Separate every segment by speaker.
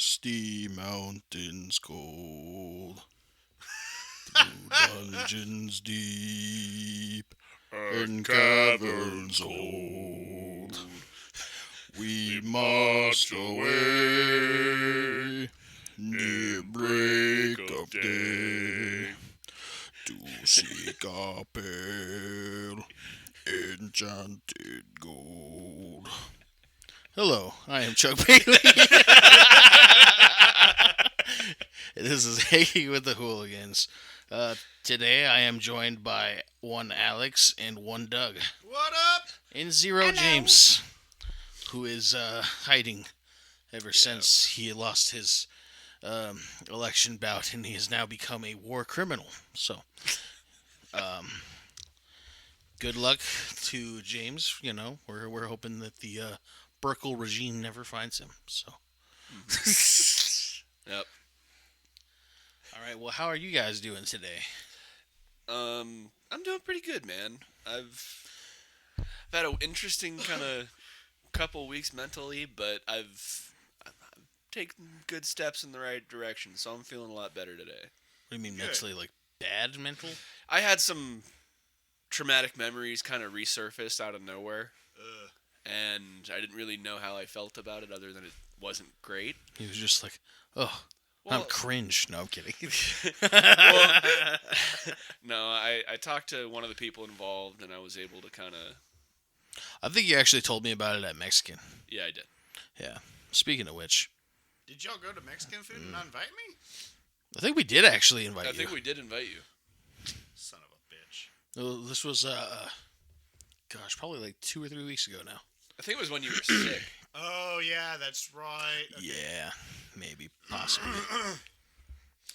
Speaker 1: misty mountains cold, through dungeons deep and caverns old, we marched away near break of day to seek our pale enchanted gold. Hello, I am Chuck Bailey. This is Hanging with the Hooligans. Today I am joined by one Alex and one Doug.
Speaker 2: What up?
Speaker 1: And Zero James, who is hiding ever since he lost his election bout and he has now become a war criminal. So, good luck to James. You know, we're hoping that the Burkle regime never finds him. So.
Speaker 3: Yep.
Speaker 1: All right. Well, how are you guys doing today?
Speaker 3: I'm doing pretty good, man. I've had an interesting kind of couple weeks mentally, but I've taken good steps in the right direction, so I'm feeling a lot better today.
Speaker 1: What do you mean mentally? Like bad mental?
Speaker 3: I had some traumatic memories kind of resurfaced out of nowhere, and I didn't really know how I felt about it other than it wasn't great.
Speaker 1: He was just like, oh, I'm cringe. No, I'm kidding.
Speaker 3: Well, no, I talked to one of the people involved, and I was able to kind of...
Speaker 1: I think you actually told me about it at Mexican.
Speaker 3: Yeah, I did.
Speaker 1: Yeah. Speaking of which...
Speaker 2: Did y'all go to Mexican food and not invite me?
Speaker 1: I think we did actually invite you.
Speaker 3: I think we did invite you.
Speaker 2: Son of a bitch.
Speaker 1: Well, this was, probably like 2 or 3 weeks ago now.
Speaker 3: I think it was when you were sick.
Speaker 2: Oh, yeah, that's right. Okay.
Speaker 1: Yeah, maybe, possibly.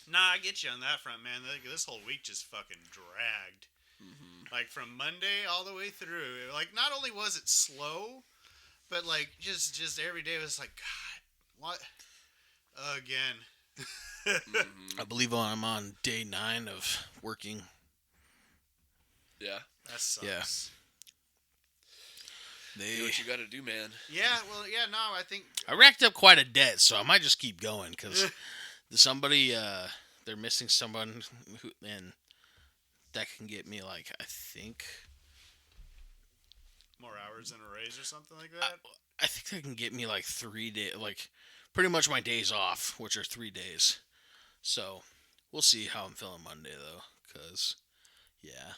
Speaker 2: Nah, I get you on that front, man. This whole week just fucking dragged. Mm-hmm. Like, from Monday all the way through. Like, not only was it slow, but, like, just every day it was like, God, what? Again.
Speaker 1: I believe I'm on day 9 of working.
Speaker 3: Yeah.
Speaker 2: That sucks.
Speaker 1: Yeah.
Speaker 3: Do what you gotta do, man.
Speaker 2: Yeah, well, yeah, no, I think...
Speaker 1: I racked up quite a debt, so I might just keep going, because somebody, they're missing someone, and that can get me, like, I think...
Speaker 2: More hours in a raise or something like that?
Speaker 1: I think that can get me, like, 3 days, like, pretty much my days off, which are 3 days. So, we'll see how I'm feeling Monday, though, because, yeah.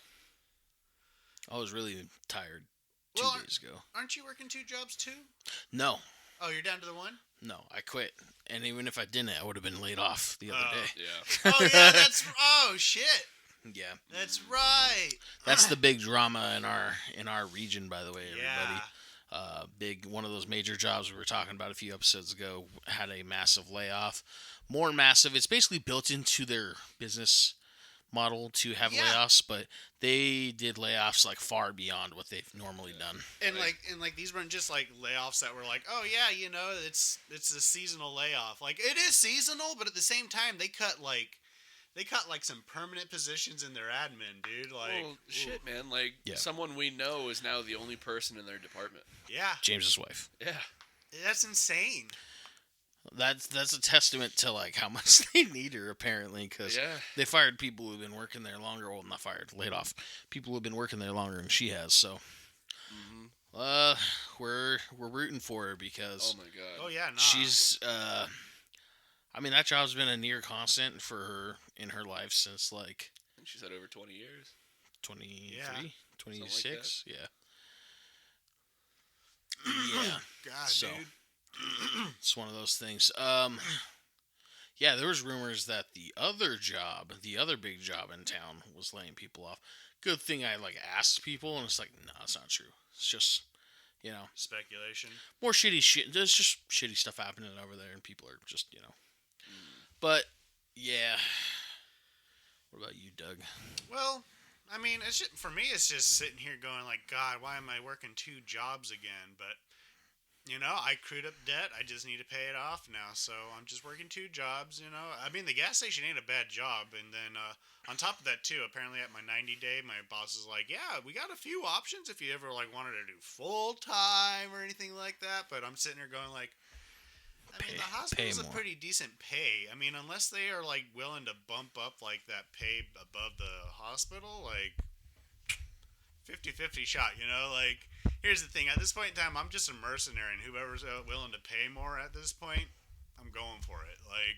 Speaker 1: I was really tired. 2 days ago.
Speaker 2: Aren't you working 2 jobs too?
Speaker 1: No.
Speaker 2: Oh, you're down to the one?
Speaker 1: No, I quit. And even if I didn't, I would have been laid off the other day.
Speaker 3: Yeah.
Speaker 2: Oh, yeah, oh, shit.
Speaker 1: Yeah.
Speaker 2: That's right.
Speaker 1: That's the big drama in our region, by the way, everybody.
Speaker 2: Yeah.
Speaker 1: One of those major jobs we were talking about a few episodes ago had a massive layoff. More massive. It's basically built into their business model to have layoffs, but they did layoffs like far beyond what they've normally done.
Speaker 2: And like these weren't just like layoffs that were like, oh yeah, you know, it's a seasonal layoff. Like it is seasonal, but at the same time they cut like some permanent positions in their admin, dude. Like,
Speaker 3: well, shit, man. Like someone we know is now the only person in their department.
Speaker 2: Yeah.
Speaker 1: James's wife.
Speaker 3: Yeah.
Speaker 2: That's insane.
Speaker 1: That's a testament to like how much they need her apparently, because they fired people who've been working there longer. Well, not fired, laid off people who've been working there longer than she has. So, we're rooting for her because
Speaker 3: oh my god,
Speaker 2: oh yeah, nah.
Speaker 1: She's I mean that job's been a near constant for her in her life since like
Speaker 3: I think she's had over 20 years,
Speaker 1: 23, 26,
Speaker 3: like
Speaker 1: yeah.
Speaker 2: God,
Speaker 1: so,
Speaker 2: dude.
Speaker 1: It's one of those things. Yeah, there was rumors that the other big job in town was laying people off. Good thing I like asked people, and it's like, no, it's not true. It's just, you know,
Speaker 2: speculation.
Speaker 1: More shitty shit. There's just shitty stuff happening over there, and people are just, you know. But yeah. What about you, Doug?
Speaker 2: Well, I mean, for me, it's just sitting here going like, God, why am I working 2 jobs again? But you know, I accrued up debt. I just need to pay it off now. So I'm just working 2 jobs, you know. I mean, the gas station ain't a bad job. And then on top of that, too, apparently at my 90-day, my boss is like, yeah, we got a few options if you ever, like, wanted to do full-time or anything like that. But I'm sitting here going like, I mean, the
Speaker 1: pay
Speaker 2: hospital's a
Speaker 1: more.
Speaker 2: pretty decent pay. I mean, unless they are like willing to bump up like that pay above the hospital, like 50-50 shot, you know? Like, here's the thing. At this point in time, I'm just a mercenary, and whoever's willing to pay more at this point, I'm going for it. Like,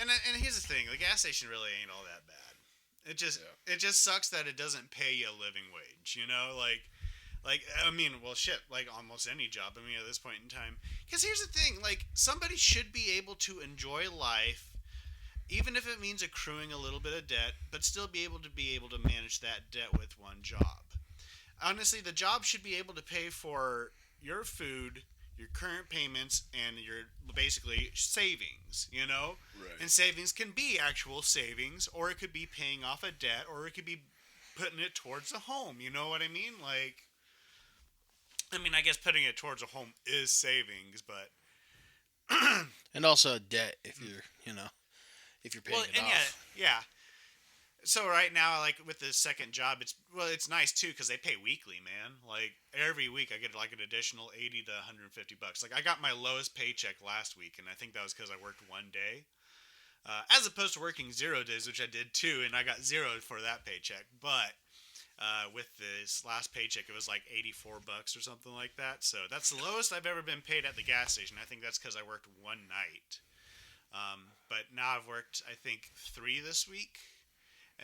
Speaker 2: and here's the thing. The gas station really ain't all that bad. It just sucks that it doesn't pay you a living wage, you know? Like, I mean, well, shit, like almost any job, I mean, at this point in time. Because here's the thing, like, somebody should be able to enjoy life, even if it means accruing a little bit of debt, but still be able to manage that debt with one job. Honestly, the job should be able to pay for your food, your current payments, and your basically savings, you know?
Speaker 3: Right.
Speaker 2: And savings can be actual savings, or it could be paying off a debt, or it could be putting it towards a home, you know what I mean? Like, I mean, I guess putting it towards a home is savings, but
Speaker 1: And also a debt if you're, if you're paying it
Speaker 2: and
Speaker 1: off.
Speaker 2: yeah. So right now, like with the second job, it's nice too because they pay weekly, man. Like every week, I get like an additional $80 to $150. Like I got my lowest paycheck last week, and I think that was because I worked one day, as opposed to working 0 days, which I did too, and I got zero for that paycheck. But with this last paycheck, it was like $84 or something like that. So that's the lowest I've ever been paid at the gas station. I think that's because I worked one night. But now I've worked, I think, 3 this week.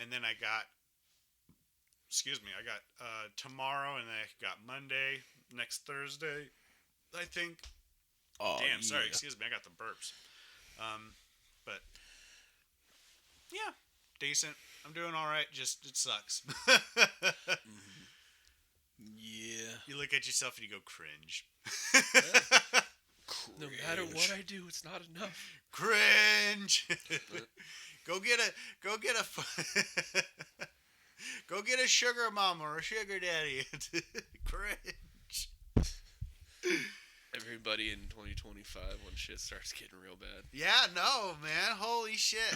Speaker 2: And then I got tomorrow, and then I got Monday, next Thursday, I think.
Speaker 1: Oh,
Speaker 2: Damn, sorry,
Speaker 1: yeah.
Speaker 2: excuse me, I got the burps. But, yeah, decent. I'm doing all right, just, it sucks.
Speaker 1: Yeah.
Speaker 2: You look at yourself and you go, cringe.
Speaker 3: No matter what I do, it's not enough.
Speaker 2: Cringe! Go get a sugar mama or a sugar daddy. Cringe.
Speaker 3: Everybody in 2025 when shit starts getting real bad.
Speaker 2: Yeah, no, man. Holy shit.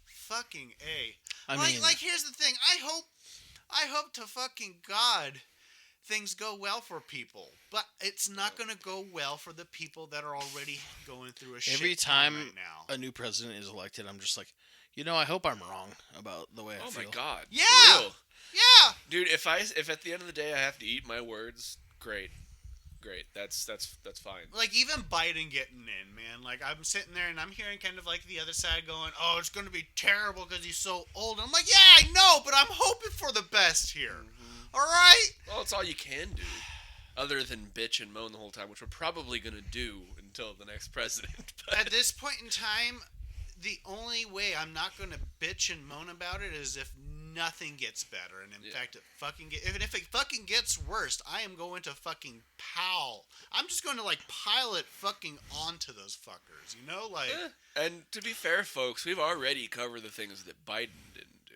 Speaker 2: Fucking A.
Speaker 1: I
Speaker 2: like,
Speaker 1: mean,
Speaker 2: like, here's the thing. I hope to fucking God things go well for people. But it's not going to go well for the people that are already going through a shit
Speaker 1: every
Speaker 2: time
Speaker 1: time
Speaker 2: right now.
Speaker 1: a new president is elected, I'm just like, I hope I'm wrong about the way I
Speaker 3: Oh
Speaker 1: feel.
Speaker 3: my god.
Speaker 2: Yeah.
Speaker 3: For real.
Speaker 2: Yeah.
Speaker 3: Dude, if at the end of the day I have to eat my words, great. That's fine.
Speaker 2: Like, even Biden getting in, man. Like, I'm sitting there and I'm hearing kind of like the other side going, oh, it's going to be terrible because he's so old. And I'm like, yeah, I know, but I'm hoping for the best here.
Speaker 3: Mm-hmm.
Speaker 2: All right?
Speaker 3: Well, it's all you can do. Other than bitch and moan the whole time, which we're probably going to do until the next president. But
Speaker 2: At this point in time, the only way I'm not going to bitch and moan about it is if nothing gets better. And in fact, if it fucking gets worse, I am going to fucking pal. I'm just going to, like, pile it fucking onto those fuckers, you know? Like,
Speaker 3: And to be fair, folks, we've already covered the things that Biden didn't do.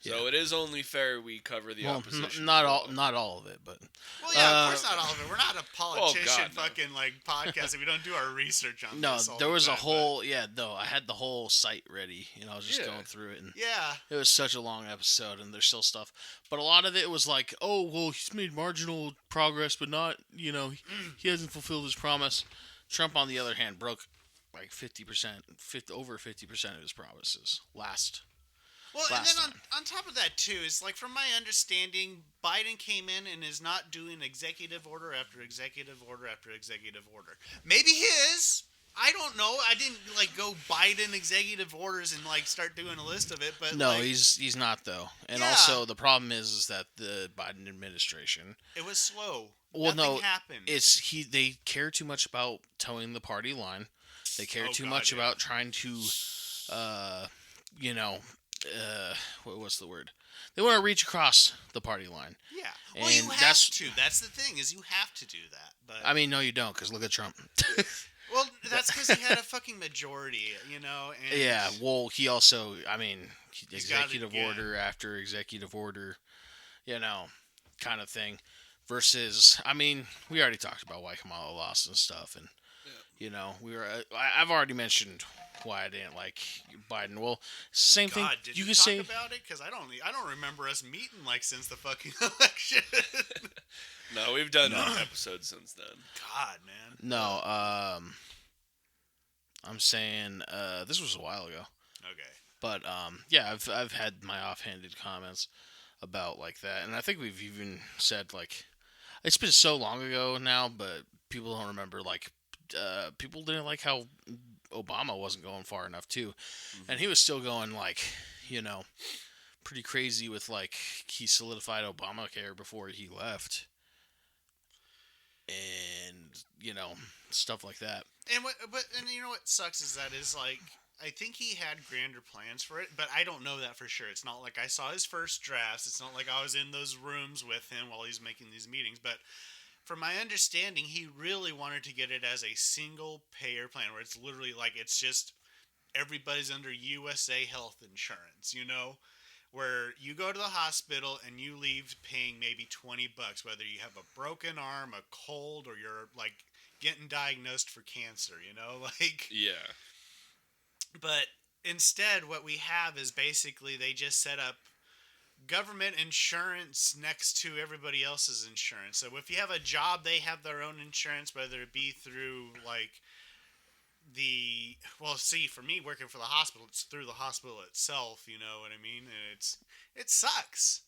Speaker 3: So it is only fair we cover the opposition.
Speaker 1: Not
Speaker 3: as
Speaker 1: all,
Speaker 3: well.
Speaker 1: not all of it, but
Speaker 2: well, yeah, of course not all of it. We're not a politician
Speaker 3: no.
Speaker 2: fucking, like, podcast if we don't do our research on
Speaker 1: no,
Speaker 2: this all
Speaker 1: there
Speaker 2: the
Speaker 1: was a
Speaker 2: time,
Speaker 1: whole I had the whole site ready, I was just
Speaker 3: Yeah.
Speaker 1: going through it, and
Speaker 2: but yeah.
Speaker 1: it was such a long episode, and there's still stuff, but a lot of it was like, oh well, he's made marginal progress, but not, he hasn't fulfilled his promise. Trump, on the other hand, broke like 50%, over 50% of his promises last.
Speaker 2: Well, and
Speaker 1: last
Speaker 2: then
Speaker 1: time.
Speaker 2: on top of that, too, is like, from my understanding, Biden came in and is not doing executive order after executive order after executive order. Maybe he is. I don't know. I didn't, like, go Biden executive orders and, like, start doing a list of it, but,
Speaker 1: No,
Speaker 2: like,
Speaker 1: he's not, though. And
Speaker 2: Yeah.
Speaker 1: also, the problem is that the Biden administration,
Speaker 2: it was slow.
Speaker 1: well,
Speaker 2: Nothing
Speaker 1: no,
Speaker 2: happened.
Speaker 1: they care too much about towing the party line. They care
Speaker 2: Oh,
Speaker 1: too
Speaker 2: God,
Speaker 1: much
Speaker 2: yeah.
Speaker 1: about trying to, what's the word? They want to reach across the party line.
Speaker 2: Yeah. Well, you
Speaker 1: And
Speaker 2: have
Speaker 1: that's-
Speaker 2: to. That's the thing, is you have to do that. But
Speaker 1: I mean, no, you don't, because look at Trump.
Speaker 2: well, that's because he had a fucking majority, And
Speaker 1: Yeah, well, he also,
Speaker 2: He's got it
Speaker 1: executive
Speaker 2: again.
Speaker 1: order after executive order, kind of thing. Versus, we already talked about why Kamala lost and stuff, and You know, I've already mentioned why I didn't like Biden. Well, same thing.
Speaker 2: God, did you
Speaker 1: could
Speaker 2: talk
Speaker 1: say
Speaker 2: about it? Because I don't remember us meeting like since the fucking election.
Speaker 3: No, we've done episodes since then.
Speaker 2: God, man.
Speaker 1: no. I'm saying this was a while ago,
Speaker 2: Okay.
Speaker 1: but yeah, I've had my offhanded comments about like that, and I think we've even said like it's been so long ago now, but people don't remember like people didn't like how Obama wasn't going far enough too, and he was still going like you know pretty crazy with like he solidified Obamacare before he left, and stuff like that.
Speaker 2: And you know what sucks is that is like I think he had grander plans for it, but I don't know that for sure. It's not like I saw his first drafts. It's not like I was in those rooms with him while he's making these meetings. But from my understanding, he really wanted to get it as a single payer plan where it's literally like it's just everybody's under USA health insurance, where you go to the hospital and you leave paying maybe $20, whether you have a broken arm, a cold, or you're like getting diagnosed for cancer, like.
Speaker 3: Yeah.
Speaker 2: But instead, what we have is basically they just set up government insurance next to everybody else's insurance. So if you have a job, they have their own insurance, whether it be through like for me working for the hospital, it's through the hospital itself. You know what I mean? And it sucks.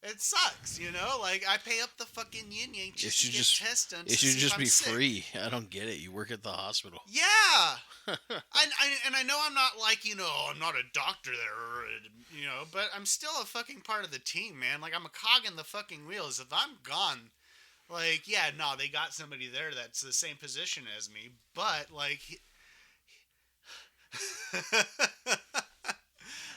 Speaker 2: It sucks, Like I pay up the fucking yin yang just to get tested.
Speaker 1: It should just be free. I don't get it. You work at the hospital.
Speaker 2: Yeah. I know I'm not like, I'm not a doctor there, but I'm still a fucking part of the team, man. Like I'm a cog in the fucking wheels. If I'm gone, like, yeah, no, they got somebody there that's the same position as me, but like.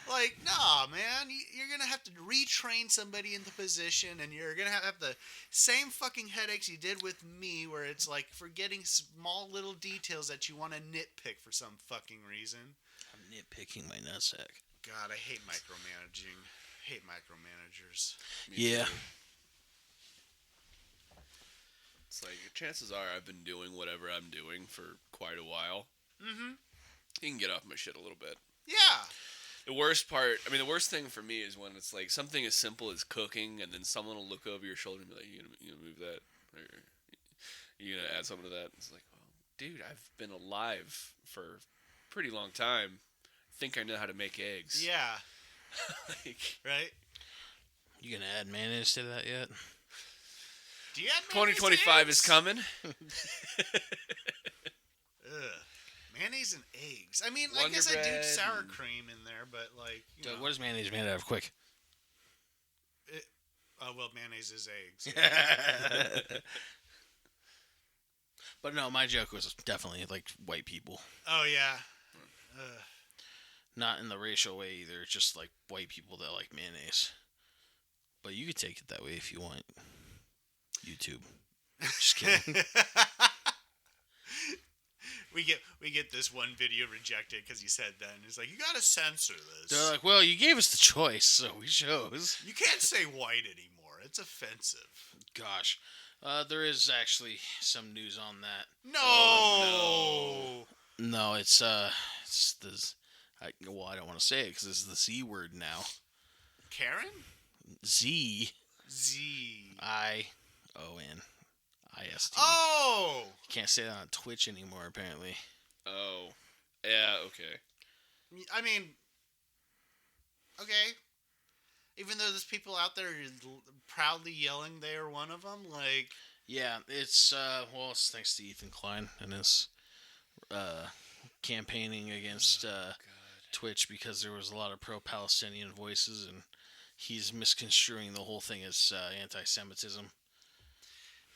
Speaker 2: Like, nah, man, you're going to have to retrain somebody in the position, and you're going to have the same fucking headaches you did with me, where it's like forgetting small little details that you want to nitpick for some fucking reason.
Speaker 1: I'm nitpicking my nutsack.
Speaker 2: God, I hate micromanaging. Hate micromanagers.
Speaker 1: Yeah.
Speaker 3: It's like, chances are I've been doing whatever I'm doing for quite a while.
Speaker 2: Mm-hmm.
Speaker 3: You can get off my shit a little bit.
Speaker 2: Yeah.
Speaker 3: The worst thing for me is when it's like something as simple as cooking, and then someone will look over your shoulder and be like, you gonna move that? Or you gonna add something to that? It's like, well, dude, I've been alive for a pretty long time. I think I know how to make eggs.
Speaker 2: Yeah.
Speaker 3: Like,
Speaker 2: right?
Speaker 1: You gonna add mayonnaise to that yet?
Speaker 2: Do you add mayonnaise
Speaker 3: 2025 is coming.
Speaker 2: Ugh. Mayonnaise and eggs. I mean,
Speaker 3: Wonder
Speaker 2: I guess I do
Speaker 3: Bread
Speaker 2: sour
Speaker 3: and-
Speaker 2: cream in there, but like, you know.
Speaker 1: What is mayonnaise made out of? Quick.
Speaker 2: Well, mayonnaise is eggs.
Speaker 1: But no, my joke was definitely like white people.
Speaker 2: Oh yeah.
Speaker 1: Not in the racial way either. Just like white people that like mayonnaise. But you could take it that way if you want. YouTube. Just kidding.
Speaker 2: We get this one video rejected because he said that, and it's like, you gotta censor this.
Speaker 1: They're like, well, you gave us the choice, so we chose.
Speaker 2: You can't say white anymore. It's offensive.
Speaker 1: Gosh. There is actually some news on that.
Speaker 2: No.
Speaker 3: Oh,
Speaker 1: No, it's this. I don't want to say it because it's the Z word now.
Speaker 2: Karen?
Speaker 1: Z
Speaker 2: Z.
Speaker 1: I-O-N. I-S-T.
Speaker 2: Oh.
Speaker 1: You can't say that on Twitch anymore, apparently.
Speaker 3: Oh. Yeah, okay.
Speaker 2: I mean, okay. Even though there's people out there proudly yelling they are one of them, like...
Speaker 1: Yeah, it's thanks to Ethan Klein and his campaigning against Twitch, because there was a lot of pro-Palestinian voices, and he's misconstruing the whole thing as anti-Semitism.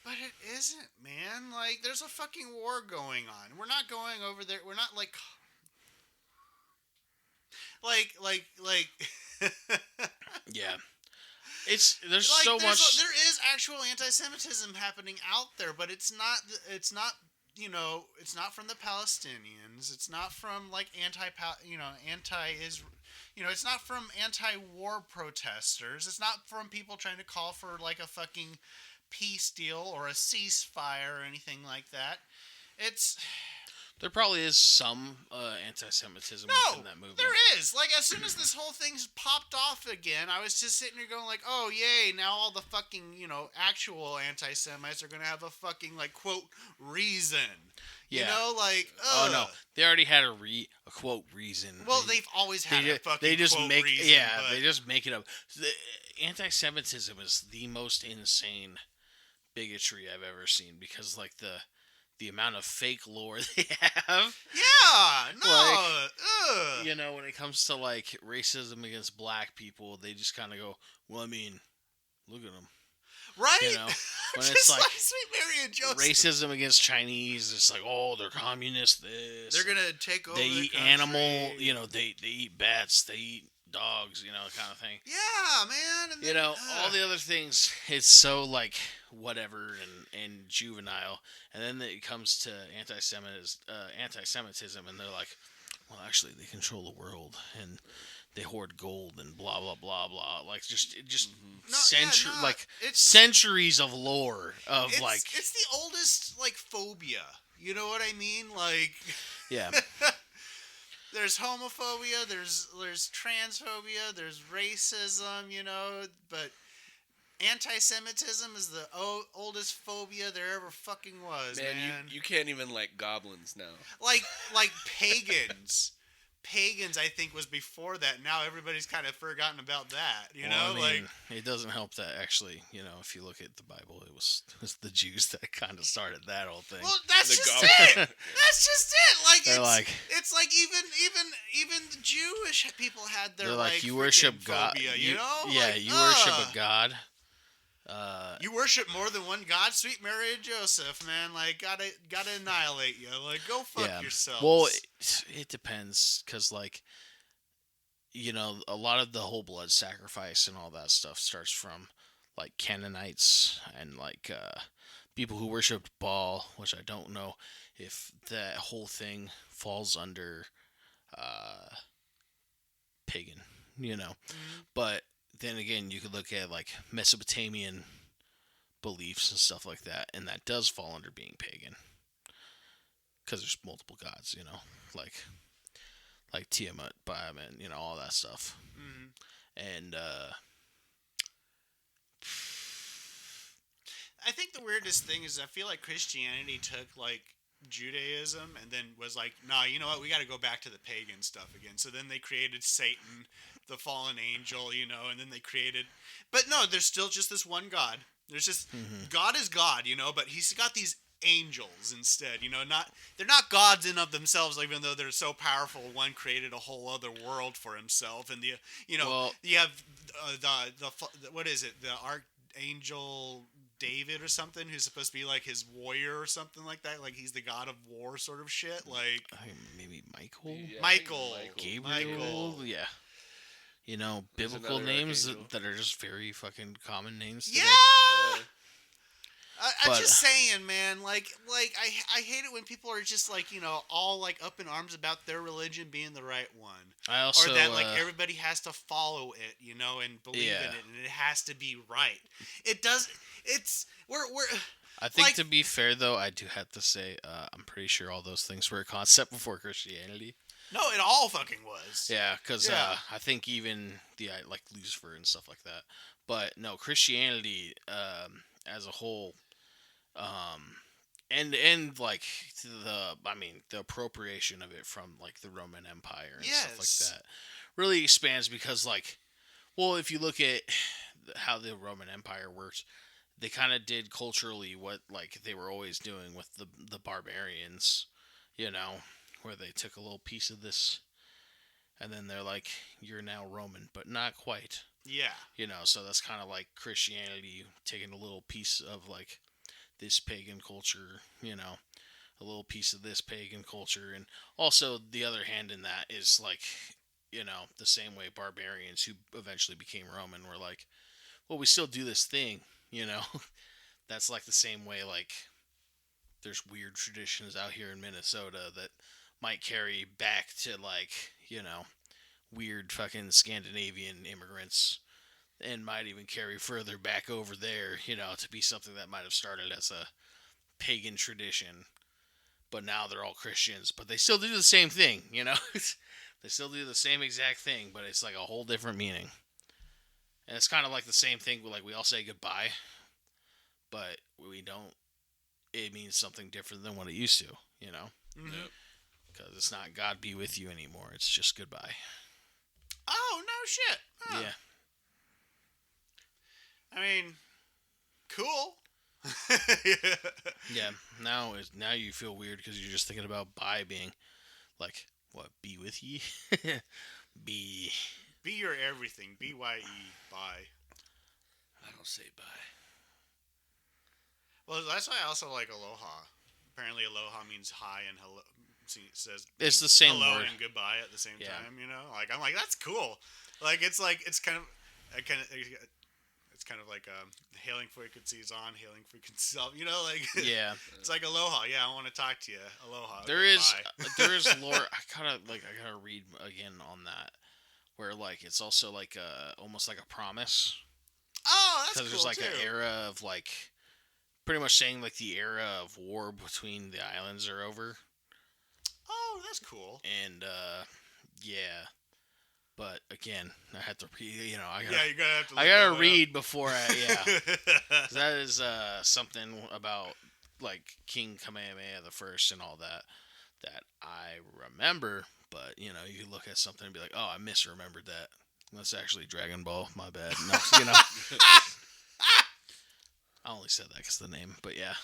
Speaker 2: But it isn't, man. Like, there's a fucking war going on. We're not going over there. We're not like...
Speaker 1: Yeah. There's
Speaker 2: like,
Speaker 1: so much...
Speaker 2: There is actual anti-Semitism happening out there, but it's not, it's not from the Palestinians. It's not from, like, it's not from anti-war protesters. It's not from people trying to call for, like, a fucking peace deal or a ceasefire or anything like that. It's...
Speaker 1: There probably is some anti-Semitism
Speaker 2: No,
Speaker 1: within that movement.
Speaker 2: there is. Like, as soon as this whole thing's popped off again, I was just sitting here going like, oh, yay, now all the fucking, actual anti-Semites are going to have a fucking, like, quote, reason.
Speaker 1: Yeah.
Speaker 2: You know, like,
Speaker 1: Oh no, they already had a quote reason.
Speaker 2: Well, they've always had a fucking
Speaker 1: they just
Speaker 2: quote
Speaker 1: make
Speaker 2: reason.
Speaker 1: they just make it up. The anti-Semitism is the most insane bigotry I've ever seen because like the amount of fake lore they have.
Speaker 2: Yeah, no.
Speaker 1: When it comes to like racism against black people, they just kind of go, well, I mean, look at them.
Speaker 2: Right?
Speaker 1: When
Speaker 2: just
Speaker 1: it's like
Speaker 2: Sweet Mary and Joseph.
Speaker 1: racism against Chinese, it's like, oh, they're communists.
Speaker 2: They're gonna take over.
Speaker 1: They
Speaker 2: the
Speaker 1: eat
Speaker 2: country.
Speaker 1: animal. They eat bats. They eat dogs. Kind of thing.
Speaker 2: Yeah, man. And then,
Speaker 1: all the other things. It's so like whatever and juvenile, and then it comes to anti-Semitism, and they're like, well, actually, they control the world and they hoard gold and blah blah blah blah. Like just
Speaker 2: it's
Speaker 1: centuries of lore of
Speaker 2: it's the oldest like phobia. You know what I mean? Like
Speaker 1: yeah.
Speaker 2: There's homophobia, there's transphobia, there's racism, but anti-Semitism is the oldest phobia there ever fucking was, man.
Speaker 3: You can't even like goblins now.
Speaker 2: Like pagans. Pagans, I think, was before that. Now everybody's kind of forgotten about that,
Speaker 1: it doesn't help that actually, if you look at the Bible, it was the Jews that kind of started that whole thing.
Speaker 2: Well, that's just it. That's just it. It's like even the Jewish people had their
Speaker 1: you worship God.
Speaker 2: Phobia,
Speaker 1: you
Speaker 2: you
Speaker 1: worship a God.
Speaker 2: You worship more than one God, Sweet Mary and Joseph, man. Like, gotta annihilate you. Like, go fuck yourselves.
Speaker 1: Well, it depends, because a lot of the whole blood sacrifice and all that stuff starts from like Canaanites and like people who worshipped Baal, which I don't know if that whole thing falls under pagan, but. Then again, you could look at like Mesopotamian beliefs and stuff like that, and that does fall under being pagan because there's multiple gods, like Tiamat, Baphomet, all that stuff. And
Speaker 2: I think the weirdest thing is I feel like Christianity took like Judaism and then was like, nah, you know what, we got to go back to the pagan stuff again. So then they created Satan, the fallen angel, and then they created, but no, there's still just this one God. There's just God is God, but he's got these angels instead, they're not gods in of themselves, even though they're so powerful. One created a whole other world for himself, and you have the what is it, the archangel David or something, who's supposed to be like his warrior or something like that, like he's the god of war sort of shit, like
Speaker 1: maybe Michael,
Speaker 2: Michael,
Speaker 1: yeah. Biblical names that are just very fucking common names today.
Speaker 2: Yeah. I'm just saying, man. Like I hate it when people are just like, all like up in arms about their religion being the right one.
Speaker 1: I also,
Speaker 2: or that like everybody has to follow it, and believe in it, and it has to be right. It does. It's we're.
Speaker 1: I think to be fair though, I do have to say, I'm pretty sure all those things were a concept before Christianity.
Speaker 2: No, it all fucking was.
Speaker 1: Yeah, because I think even like Lucifer and stuff like that. But no, Christianity as a whole, and like the appropriation of it from like the Roman Empire and stuff like that really expands because if you look at how the Roman Empire worked, they kind of did culturally what like they were always doing with the barbarians, where they took a little piece of this, and then they're like, you're now Roman, but not quite.
Speaker 2: Yeah.
Speaker 1: So that's kind of like Christianity taking a little piece of like this pagan culture, a little piece of this pagan culture. And also the other hand in that is like, the same way barbarians who eventually became Roman were like, well, we still do this thing, That's like the same way like there's weird traditions out here in Minnesota that might carry back to like, weird fucking Scandinavian immigrants, and might even carry further back over there, to be something that might have started as a pagan tradition. but now they're all Christians, but they still do the same thing, you know? They still do the same exact thing, but it's like a whole different meaning. And it's kind of like the same thing, like we all say goodbye, but we don't. It means something different than what it used to, you know?
Speaker 2: Mm-hmm.
Speaker 1: Because it's not God be with you anymore. It's just goodbye.
Speaker 2: Oh, no shit. Huh.
Speaker 1: Yeah.
Speaker 2: I mean, cool.
Speaker 1: Yeah. Now you feel weird because you're just thinking about bye being like, what, be with ye? Be.
Speaker 2: Be your everything. B-Y-E. Bye.
Speaker 3: I don't say bye.
Speaker 2: Well, that's why I also like aloha. Apparently, aloha means hi and hello. Says
Speaker 1: It's the same
Speaker 2: hello
Speaker 1: word.
Speaker 2: and goodbye at the same
Speaker 1: Yeah.
Speaker 2: time. You know, like I'm like that's cool. It's kind of, it's kind of like hailing frequencies on, hailing frequencies off. You know, like
Speaker 1: Yeah.
Speaker 2: it's like aloha. Yeah, I want to talk to you. Aloha.
Speaker 1: There
Speaker 2: okay,
Speaker 1: is
Speaker 2: bye.
Speaker 1: there is lore. I gotta read again on that, where like it's also like almost like a promise,
Speaker 2: Oh, that's
Speaker 1: because
Speaker 2: cool
Speaker 1: there's like
Speaker 2: too.
Speaker 1: an era of like pretty much saying like the era of war between the islands are over,
Speaker 2: Oh, that's cool.
Speaker 1: and yeah. But again, I have to read. You know,
Speaker 2: Yeah, you're gonna have to.
Speaker 1: I
Speaker 2: look
Speaker 1: gotta
Speaker 2: that one
Speaker 1: read before I
Speaker 2: up.
Speaker 1: 'Cause that is something about like King Kamehameha the First and all that I remember. But you know, you look at something and be like, oh, I misremembered that. That's actually Dragon Ball. My bad. No, you know. I only said that because the name, but yeah.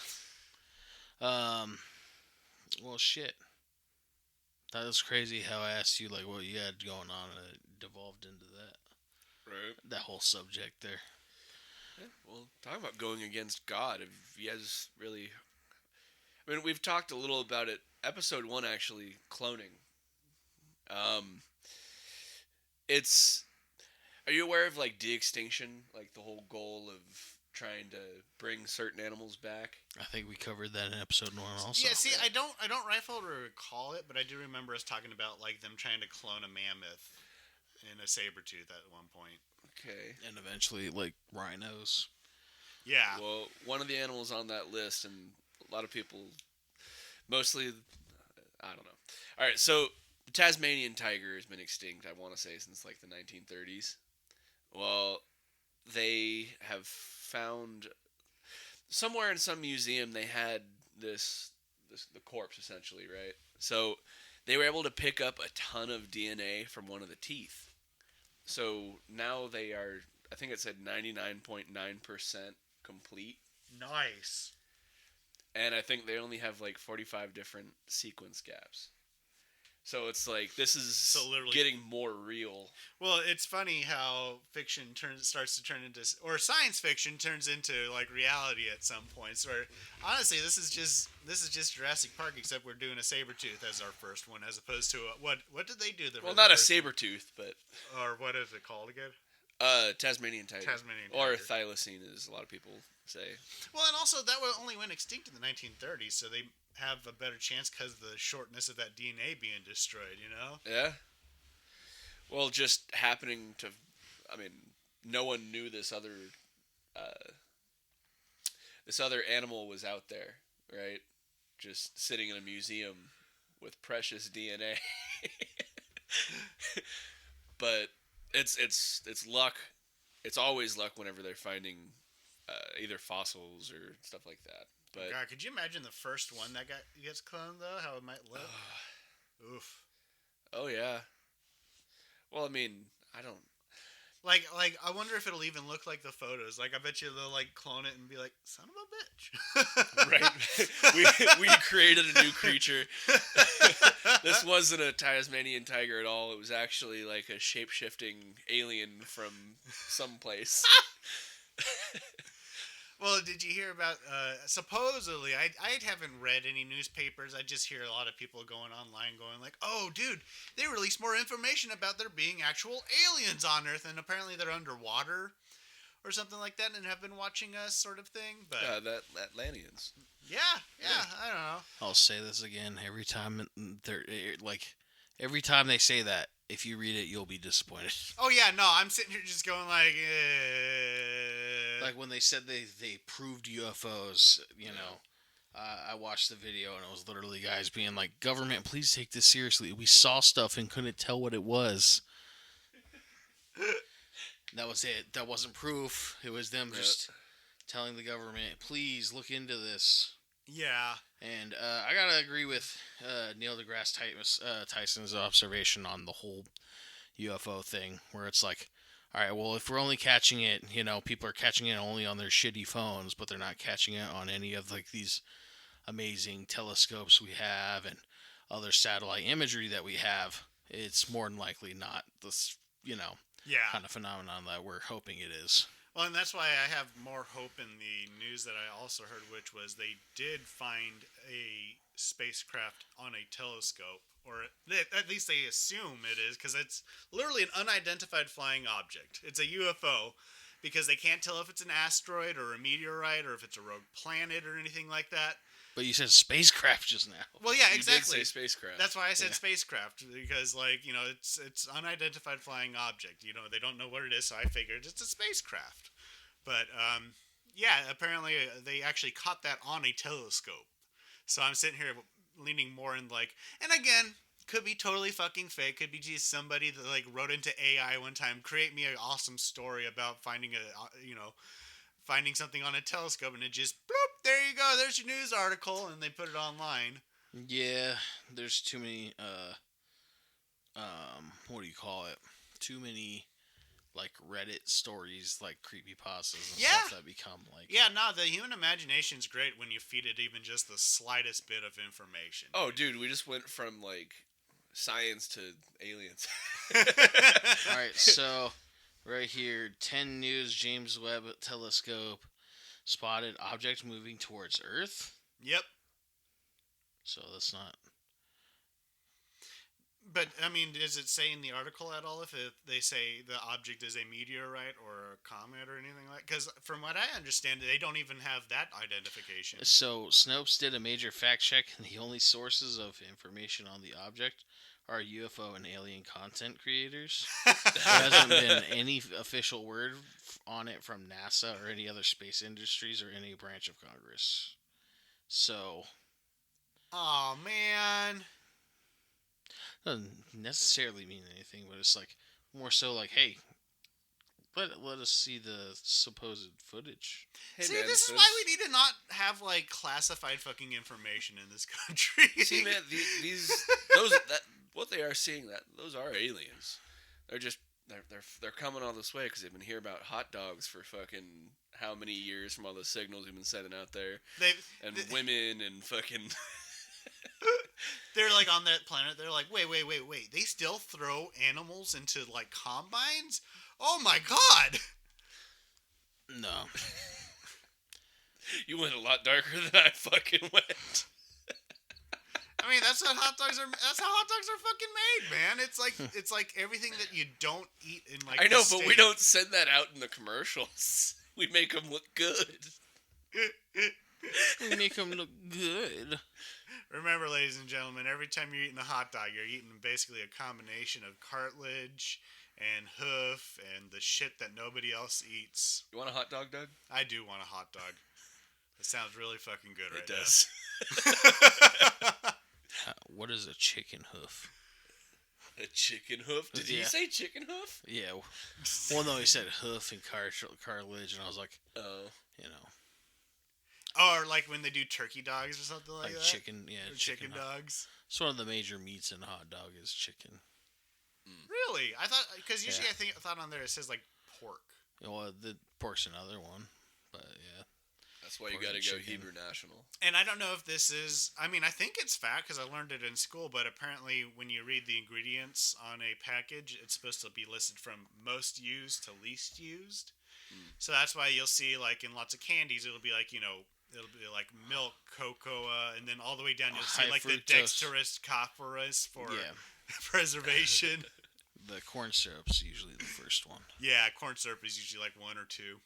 Speaker 1: Well, shit. That was crazy how I asked you like what you had going on, and it devolved into that.
Speaker 3: Right.
Speaker 1: That whole subject there.
Speaker 3: Yeah, well, talking about going against God, have you guys really... I mean, we've talked a little about it. Episode 1, actually, cloning. It's... Are you aware of, like, de-extinction? Like, the whole goal of trying to bring certain animals back?
Speaker 1: I think we covered that in episode 1 also.
Speaker 2: Yeah, see, I don't rifle to recall it, but I do remember us talking about like them trying to clone a mammoth and a saber tooth at one point.
Speaker 3: Okay.
Speaker 1: And eventually, like, rhinos.
Speaker 2: Yeah.
Speaker 3: Well, one of the animals on that list, and a lot of people, mostly, I don't know. All right, so the Tasmanian tiger has been extinct, I want to say, since like the 1930s. Well, they have found somewhere in some museum they had this the corpse essentially, right? So they were able to pick up a ton of DNA from one of the teeth. So now they are, I think it said 99.9% complete.
Speaker 2: Nice.
Speaker 3: And I think they only have like 45 different sequence gaps. So it's like this is
Speaker 2: So literally-
Speaker 3: getting more real.
Speaker 2: Well, it's funny how fiction starts to turn into, or science fiction turns into like reality at some points. Where honestly, this is just Jurassic Park, except we're doing a saber tooth as our first one, as opposed to what did they do?
Speaker 3: Well, not a saber tooth, but
Speaker 2: or what is it called again?
Speaker 3: Tasmanian tiger.
Speaker 2: Tasmanian
Speaker 3: Or
Speaker 2: tiger.
Speaker 3: thylacine, as a lot of people say.
Speaker 2: Well, and also that only went extinct in the 1930s, so they have a better chance because of the shortness of that DNA being destroyed. You know?
Speaker 3: Yeah. Well, just happening to, I mean, no one knew this other animal was out there, right? Just sitting in a museum with precious DNA. But it's luck. It's always luck whenever they're finding either fossils or stuff like that. But
Speaker 2: God, could you imagine the first one that gets cloned though? How it might look? Oof.
Speaker 3: oh yeah. Well, I mean, I don't.
Speaker 2: Like I wonder if it'll even look like the photos. Like I bet you they'll like clone it and be like, son of a bitch.
Speaker 3: Right? we created a new creature. This wasn't a Tasmanian tiger at all. It was actually like a shape-shifting alien from someplace.
Speaker 2: Well, did you hear about, supposedly, I haven't read any newspapers, I just hear a lot of people going online going like, oh, dude, they released more information about there being actual aliens on Earth, and apparently they're underwater, or something like that, and have been watching us, sort of thing, but...
Speaker 3: That Atlanteans.
Speaker 2: Yeah, I don't know.
Speaker 1: I'll say this again every time every time they say that. If you read it, you'll be disappointed.
Speaker 2: Oh, yeah, no, I'm sitting here just going like...
Speaker 1: Like when they said they proved UFOs, you know, I watched the video and it was literally guys being like, "Government, please take this seriously. We saw stuff and couldn't tell what it was." That was it. That wasn't proof. It was them just telling the government, "Please look into this."
Speaker 2: Yeah.
Speaker 1: And I gotta agree with Neil deGrasse Tyson's observation on the whole UFO thing, where it's like, all right, well, if we're only catching it, people are catching it only on their shitty phones, but they're not catching it on any of like these amazing telescopes we have and other satellite imagery that we have. It's more than likely not this,
Speaker 2: Yeah.
Speaker 1: kind of phenomenon that we're hoping it is.
Speaker 2: Well, and that's why I have more hope in the news that I also heard, which was they did find a spacecraft on a telescope, or at least they assume it is, because it's literally an unidentified flying object. It's a UFO, because they can't tell if it's an asteroid or a meteorite or if it's a rogue planet or anything like that.
Speaker 1: But you said spacecraft just now.
Speaker 2: Well, yeah,
Speaker 3: You
Speaker 2: exactly.
Speaker 3: did say spacecraft.
Speaker 2: That's why I said
Speaker 1: Yeah.
Speaker 2: spacecraft, because it's unidentified flying object. They don't know what it is, so I figured it's a spacecraft. But yeah, apparently they actually caught that on a telescope. So I'm sitting here leaning more in and again, could be totally fucking fake. Could be just somebody that wrote into AI one time, create me an awesome story about finding finding something on a telescope, and it just bloop, there you go, there's your news article, and they put it online.
Speaker 1: Yeah, there's too many. What do you call it? Too many, Reddit stories, creepypastas and
Speaker 2: Yeah.
Speaker 1: stuff that become
Speaker 2: Yeah, no, the human imagination's great when you feed it even just the slightest bit of information.
Speaker 3: Oh, dude, we just went from science to aliens.
Speaker 1: All right, so right here, 10 News James Webb Telescope spotted object moving towards Earth.
Speaker 2: Yep.
Speaker 1: So that's not.
Speaker 2: But, I mean, does it say in the article at all if they say the object is a meteorite or a comet or anything like that? Because from what I understand, they don't even have that identification.
Speaker 1: So Snopes did a major fact check, and the only sources of information on the object are UFO and alien content creators. There hasn't been any official word on it from NASA or any other space industries or any branch of Congress. So,
Speaker 2: Oh man.
Speaker 1: doesn't necessarily mean anything, but it's more so hey, let us see the supposed footage.
Speaker 3: Hey,
Speaker 2: See,
Speaker 3: man,
Speaker 2: this is why we need to not have classified fucking information in this country.
Speaker 3: See, man, what they are seeing, those are aliens. They're just they're coming all this way because they've been hearing about hot dogs for fucking how many years from all the signals we've been sending out there, and women and fucking.
Speaker 2: They're on that planet. They're wait. They still throw animals into combines? Oh my god!
Speaker 1: No.
Speaker 3: You went a lot darker than I fucking went.
Speaker 2: I mean, that's what hot dogs are. That's how hot dogs are fucking made, man. It's like everything that you don't eat in
Speaker 3: I know,
Speaker 2: the
Speaker 3: but we
Speaker 2: States.
Speaker 3: don't send that out in the commercials. We make them look good.
Speaker 1: We make them look good.
Speaker 2: Remember, ladies and gentlemen, every time you're eating a hot dog, you're eating basically a combination of cartilage and hoof and the shit that nobody else eats.
Speaker 3: You want a hot dog, Doug?
Speaker 2: I do want a hot dog. It sounds really fucking good right
Speaker 3: It does.
Speaker 2: now.
Speaker 1: What is a chicken hoof?
Speaker 3: A chicken hoof? Did he
Speaker 1: Yeah.
Speaker 3: say chicken hoof?
Speaker 1: Yeah. Well, no, he said hoof and cartilage, and I was like,
Speaker 3: Oh.
Speaker 2: Or when they do turkey dogs or something like that.
Speaker 1: chicken, yeah,
Speaker 2: Or
Speaker 1: chicken.
Speaker 2: chicken dogs.
Speaker 1: It's one of the major meats in a hot dog is chicken.
Speaker 2: Really? I thought because usually
Speaker 1: Yeah.
Speaker 2: I thought on there it says pork.
Speaker 1: Well, the pork's another one, but yeah.
Speaker 3: That's why you
Speaker 1: Pork
Speaker 3: gotta
Speaker 1: and
Speaker 3: go
Speaker 1: chicken.
Speaker 3: Hebrew National.
Speaker 2: And I don't know if this is. I mean, I think it's fact because I learned it in school. But apparently, when you read the ingredients on a package, it's supposed to be listed from most used to least used. So that's why you'll see in lots of candies, it'll be it'll be milk, cocoa, and then all the way down you'll see
Speaker 1: High
Speaker 2: the
Speaker 1: fructose.
Speaker 2: dextrose copperus for
Speaker 1: Yeah.
Speaker 2: preservation.
Speaker 1: The corn syrup's usually the first one.
Speaker 2: Yeah, corn syrup is usually 1 or 2.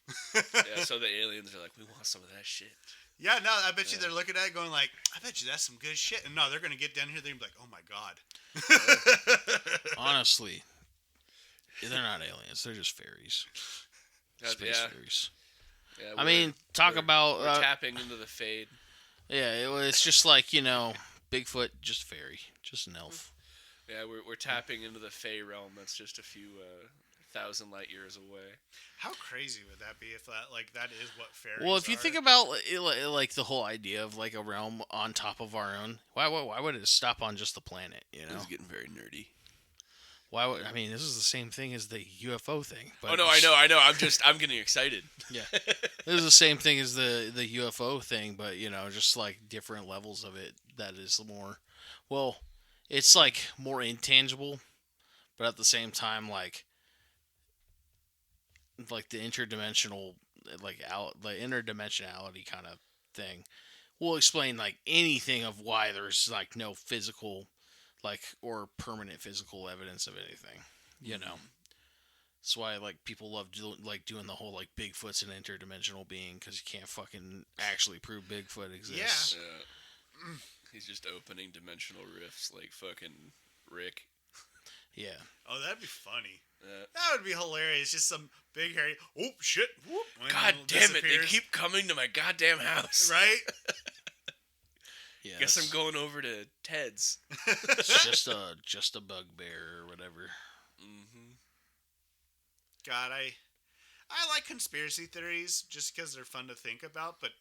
Speaker 3: Yeah, so the aliens are like, we want some of that shit.
Speaker 2: Yeah, no, I bet you they're looking at it going I bet you that's some good shit. And no, they're going to get down here, they're going to be like, oh my god.
Speaker 1: Honestly, they're not aliens. They're just fairies. Space fairies.
Speaker 3: Yeah,
Speaker 1: I mean, talk
Speaker 3: we're
Speaker 1: about...
Speaker 3: tapping into the fade.
Speaker 1: Yeah, it's just like, Bigfoot, just fairy, just an elf.
Speaker 3: Yeah, we're tapping into the Fey realm. That's just a few thousand light years away.
Speaker 2: How crazy would that be if that is what fairies
Speaker 1: Well, if you
Speaker 2: are?
Speaker 1: think about like the whole idea of like a realm on top of our own, why would it stop on just the planet?
Speaker 3: This is getting very nerdy.
Speaker 1: Why would I mean? This is the same thing as the UFO thing. But
Speaker 3: Oh no, I know. I'm getting excited.
Speaker 1: Yeah, this is the same thing as the UFO thing, but just like different levels of it. That is more, well, it's like more intangible, but at the same time, like the interdimensional, the interdimensionality kind of thing will explain like anything of why there's like no physical, like or permanent physical evidence of anything. That's why like people love doing the whole like Bigfoot's an interdimensional being because you can't fucking actually prove Bigfoot exists.
Speaker 3: Yeah. He's just opening dimensional rifts like fucking Rick.
Speaker 1: Yeah.
Speaker 2: Oh, that'd be funny. That would be hilarious. Just some big hairy. Oh shit! Whoop,
Speaker 3: God damn it! They keep coming to my goddamn house.
Speaker 2: Right?
Speaker 1: Yeah.
Speaker 3: Guess I'm going over to Ted's.
Speaker 1: It's just a bugbear or whatever.
Speaker 3: Mm-hmm.
Speaker 2: God, I like conspiracy theories just because they're fun to think about, but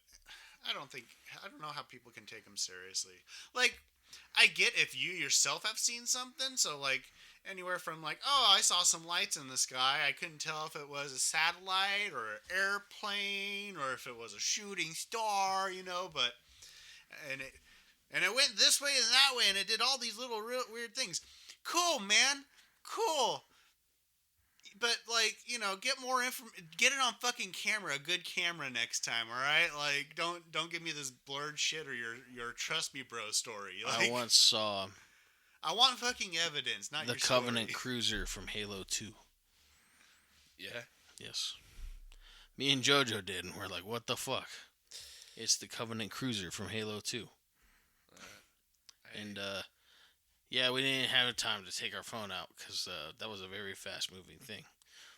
Speaker 2: I don't know how people can take them seriously. Like, I get if you yourself have seen something, so like anywhere from like, oh, I saw some lights in the sky. I couldn't tell if it was a satellite or an airplane or if it was a shooting star, but and it went this way and that way and it did all these little real weird things. Cool, man. Cool. But like, get more get it on fucking camera, a good camera next time, all right? Like, don't give me this blurred shit or your trust me bro story. Like,
Speaker 1: I once saw
Speaker 2: I want fucking evidence, not
Speaker 1: the
Speaker 2: your story.
Speaker 1: Covenant Cruiser from Halo 2.
Speaker 3: Yeah.
Speaker 1: Yes. Me and JoJo did, and we're like, what the fuck? It's the Covenant Cruiser from Halo 2. And, yeah, we didn't have time to take our phone out because that was a very fast-moving thing.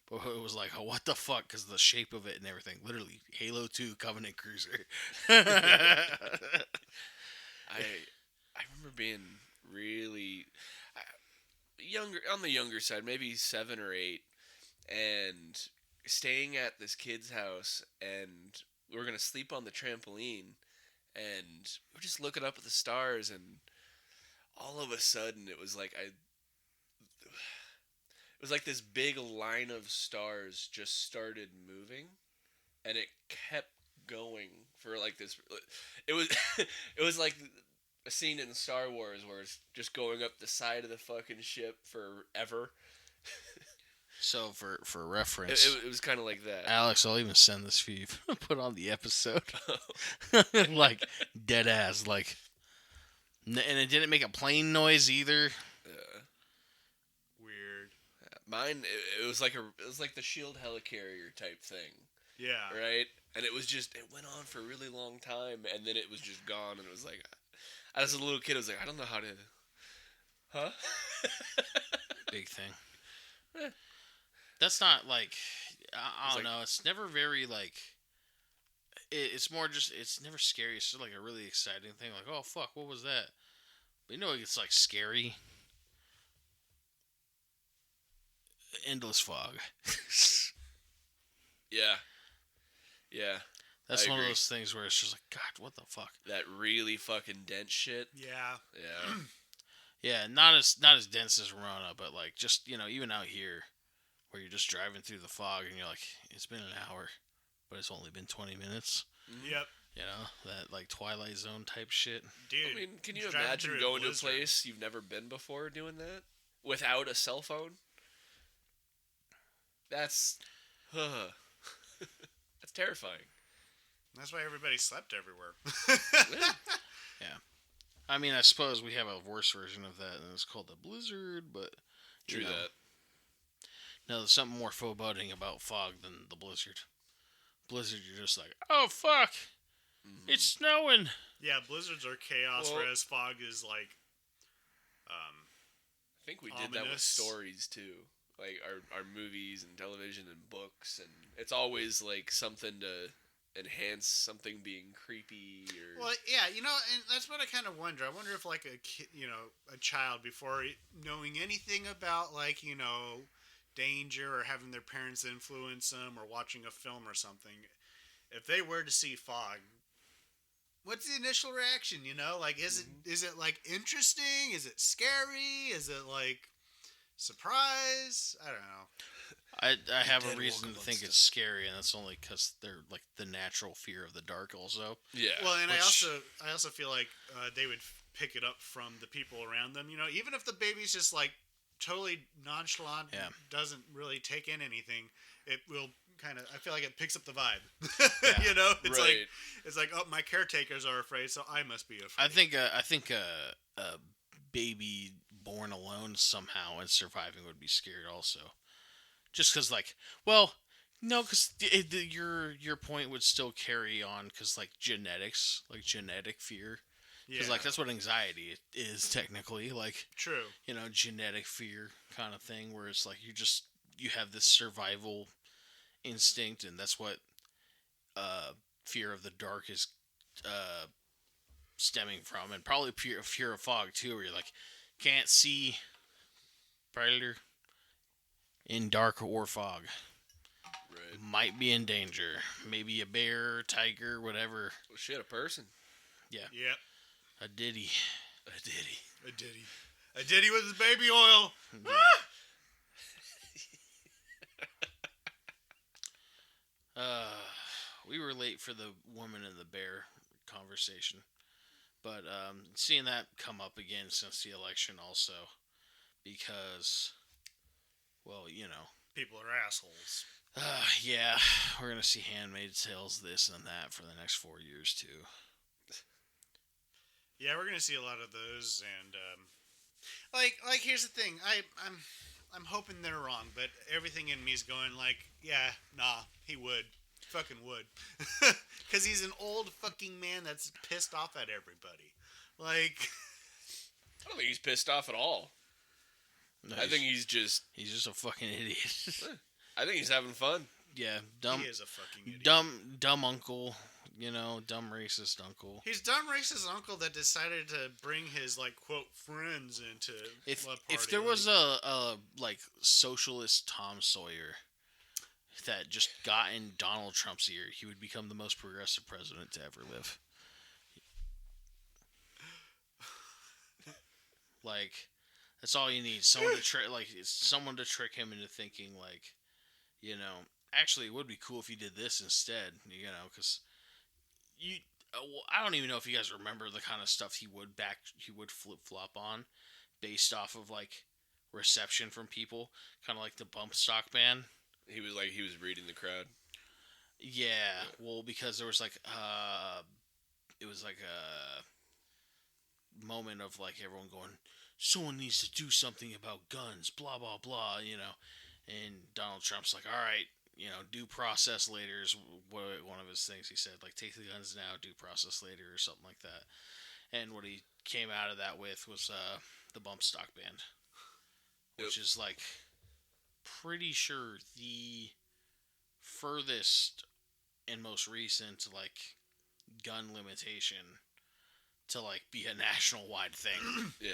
Speaker 1: But it was like, oh, what the fuck? Because the shape of it and everything. Literally, Halo 2 Covenant Cruiser.
Speaker 3: I remember being really younger, on the younger side, maybe 7 or 8, and staying at this kid's house, and we were gonna sleep on the trampoline, and we're just looking up at the stars, and all of a sudden it was like it was like this big line of stars just started moving, and it kept going for like this. It was it was like a scene in Star Wars where it's just going up the side of the fucking ship forever.
Speaker 1: So, for reference,
Speaker 3: It was kind of like that.
Speaker 1: Alex, I'll even send this for you. Put on the episode. Like, dead ass. Like, and it didn't make a plane noise either.
Speaker 2: Weird.
Speaker 3: Mine, it was like the Shield helicarrier type thing.
Speaker 2: Yeah.
Speaker 3: Right? And it went on for a really long time, and then it was just gone, and it was like, as a little kid, I was like, I don't know how to, huh?
Speaker 1: Big thing. That's not like, I don't know. It's never very like. It's more just. It's never scary. It's just like a really exciting thing. Like, oh fuck, what was that? But it's like scary. Endless fog.
Speaker 3: Yeah. Yeah.
Speaker 1: That's
Speaker 3: I
Speaker 1: one
Speaker 3: agree.
Speaker 1: of those things where it's just like, God, what the fuck?
Speaker 3: That really fucking dense shit.
Speaker 2: Yeah.
Speaker 3: Yeah.
Speaker 1: Yeah, not as dense as Rona, but like just even out here, where you're just driving through the fog and you're like, it's been an hour, but it's only been 20 minutes.
Speaker 2: Yep.
Speaker 1: That like Twilight Zone type shit.
Speaker 2: Dude.
Speaker 3: I mean, can you
Speaker 2: driving
Speaker 3: imagine
Speaker 2: through
Speaker 3: going to a
Speaker 2: blizzard.
Speaker 3: place you've never been before doing that? Without a cell phone? That's... that's terrifying.
Speaker 2: That's why everybody slept everywhere.
Speaker 1: Yeah. I mean, I suppose we have a worse version of that, and it's called the blizzard, but...
Speaker 3: True that.
Speaker 1: No, there's something more foreboding about fog than the blizzard. Blizzard, you're just like, oh, fuck!
Speaker 3: Mm-hmm.
Speaker 1: It's snowing!
Speaker 2: Yeah, blizzards are chaos,
Speaker 3: Well-
Speaker 2: whereas fog is like,
Speaker 3: I think we did that with
Speaker 2: Ominous.
Speaker 3: stories, too. Like, our movies and television and books, and it's always, like, something to enhance something being creepy or.
Speaker 2: Well, yeah, and that's what I kind of wonder. I wonder if like a kid, a child before knowing anything about like danger or having their parents influence them or watching a film or something, if they were to see fog, what's the initial reaction? Like is it like interesting? Is it scary? Is it like surprise? I don't know.
Speaker 1: I have a
Speaker 3: dead
Speaker 1: reason
Speaker 3: walk
Speaker 1: to think
Speaker 3: amongst
Speaker 1: it's scary, and that's only because they're like the natural fear of the dark. Also,
Speaker 3: Yeah.
Speaker 2: Well, and
Speaker 1: Which-
Speaker 2: I also feel like they would pick it up from the people around them. Even if the baby's just like totally nonchalant,
Speaker 1: Yeah.
Speaker 2: doesn't really take in anything, it will kind of. I feel like it picks up the vibe.
Speaker 1: Yeah.
Speaker 2: It's
Speaker 3: Right.
Speaker 2: like oh, my caretakers are afraid, so I must be afraid.
Speaker 1: I think a baby born alone somehow and surviving would be scared also. Just because, like, well, no, because your point would still carry on because like genetics, like genetic fear, because like that's what anxiety is technically, like
Speaker 2: true.
Speaker 1: genetic fear kind of thing, where it's like you have this survival instinct, and that's what fear of the dark is stemming from, and probably fear of fog too, where you're like can't see predator in dark or fog,
Speaker 3: Right.
Speaker 1: might be in danger. Maybe a bear, tiger, whatever.
Speaker 3: Well, shit, a person.
Speaker 2: Yep.
Speaker 1: A ditty.
Speaker 3: A ditty.
Speaker 2: A ditty with his baby oil.
Speaker 1: We were late for the woman and the bear conversation, but seeing that come up again since the election also, because, well,
Speaker 2: People are assholes.
Speaker 1: yeah, we're gonna see Handmaid's Tales, this and that for the next 4 years too.
Speaker 2: Yeah, we're gonna see a lot of those, and like here's the thing. I'm hoping they're wrong, but everything in me's going like, yeah, nah, he would, fucking would, because he's an old fucking man that's pissed off at everybody. Like,
Speaker 3: I don't think he's pissed off at all.
Speaker 1: No,
Speaker 3: I think he's just
Speaker 1: a fucking idiot.
Speaker 3: I think he's having fun.
Speaker 1: Yeah, dumb,
Speaker 2: he is a fucking idiot.
Speaker 1: dumb uncle. Dumb racist uncle.
Speaker 2: He's dumb racist uncle that decided to bring his like quote friends into
Speaker 1: If
Speaker 2: blood
Speaker 1: if
Speaker 2: party,
Speaker 1: there
Speaker 2: like-
Speaker 1: was a like socialist Tom Sawyer that just got in Donald Trump's ear, he would become the most progressive president to ever live. Like, that's all you need. Someone to trick him into thinking like, actually it would be cool if you did this instead. Because I don't even know if you guys remember the kind of stuff he would flip flop on, based off of like reception from people, kind of like the bump stock ban.
Speaker 3: He was reading the crowd.
Speaker 1: Yeah, well, because there was like it was like a moment of like everyone going, someone needs to do something about guns, blah blah blah, and Donald Trump's like, all right, due process later is one of his things he said, like, take the guns now, due process later, or something like that. And what he came out of that with was the bump stock ban, which is like pretty sure the furthest and most recent like gun limitation to like be a national wide thing.
Speaker 3: Yeah.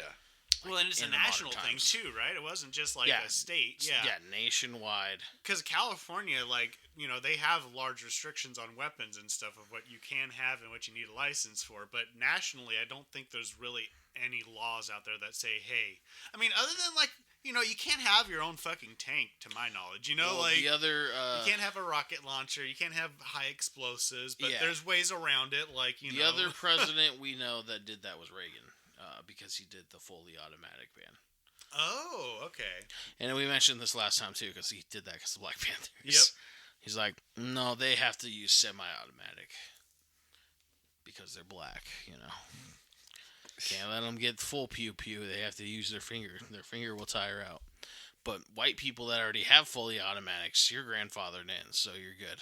Speaker 2: well, and it's a
Speaker 1: in the modern
Speaker 2: national thing
Speaker 1: times.
Speaker 2: too, right? It wasn't just like
Speaker 1: Yeah.
Speaker 2: a state.
Speaker 1: Yeah, nationwide.
Speaker 2: Because California, like, they have large restrictions on weapons and stuff of what you can have and what you need a license for. But nationally, I don't think there's really any laws out there that say, hey, I mean, other than like, you can't have your own fucking tank, to my knowledge.
Speaker 1: Well,
Speaker 2: like
Speaker 1: the other
Speaker 2: you can't have a rocket launcher, you can't have high explosives, but
Speaker 1: Yeah.
Speaker 2: there's ways around it. Like,
Speaker 1: the other president we know that did that was Reagan, because he did the fully automatic ban.
Speaker 2: Oh, okay.
Speaker 1: And we mentioned this last time too, because he did that because of Black Panthers.
Speaker 2: Yep.
Speaker 1: He's like, no, they have to use semi-automatic because they're black. Can't let them get full pew pew. They have to use their finger. Their finger will tire out. But white people that already have fully automatics, you're grandfathered in, so you're good.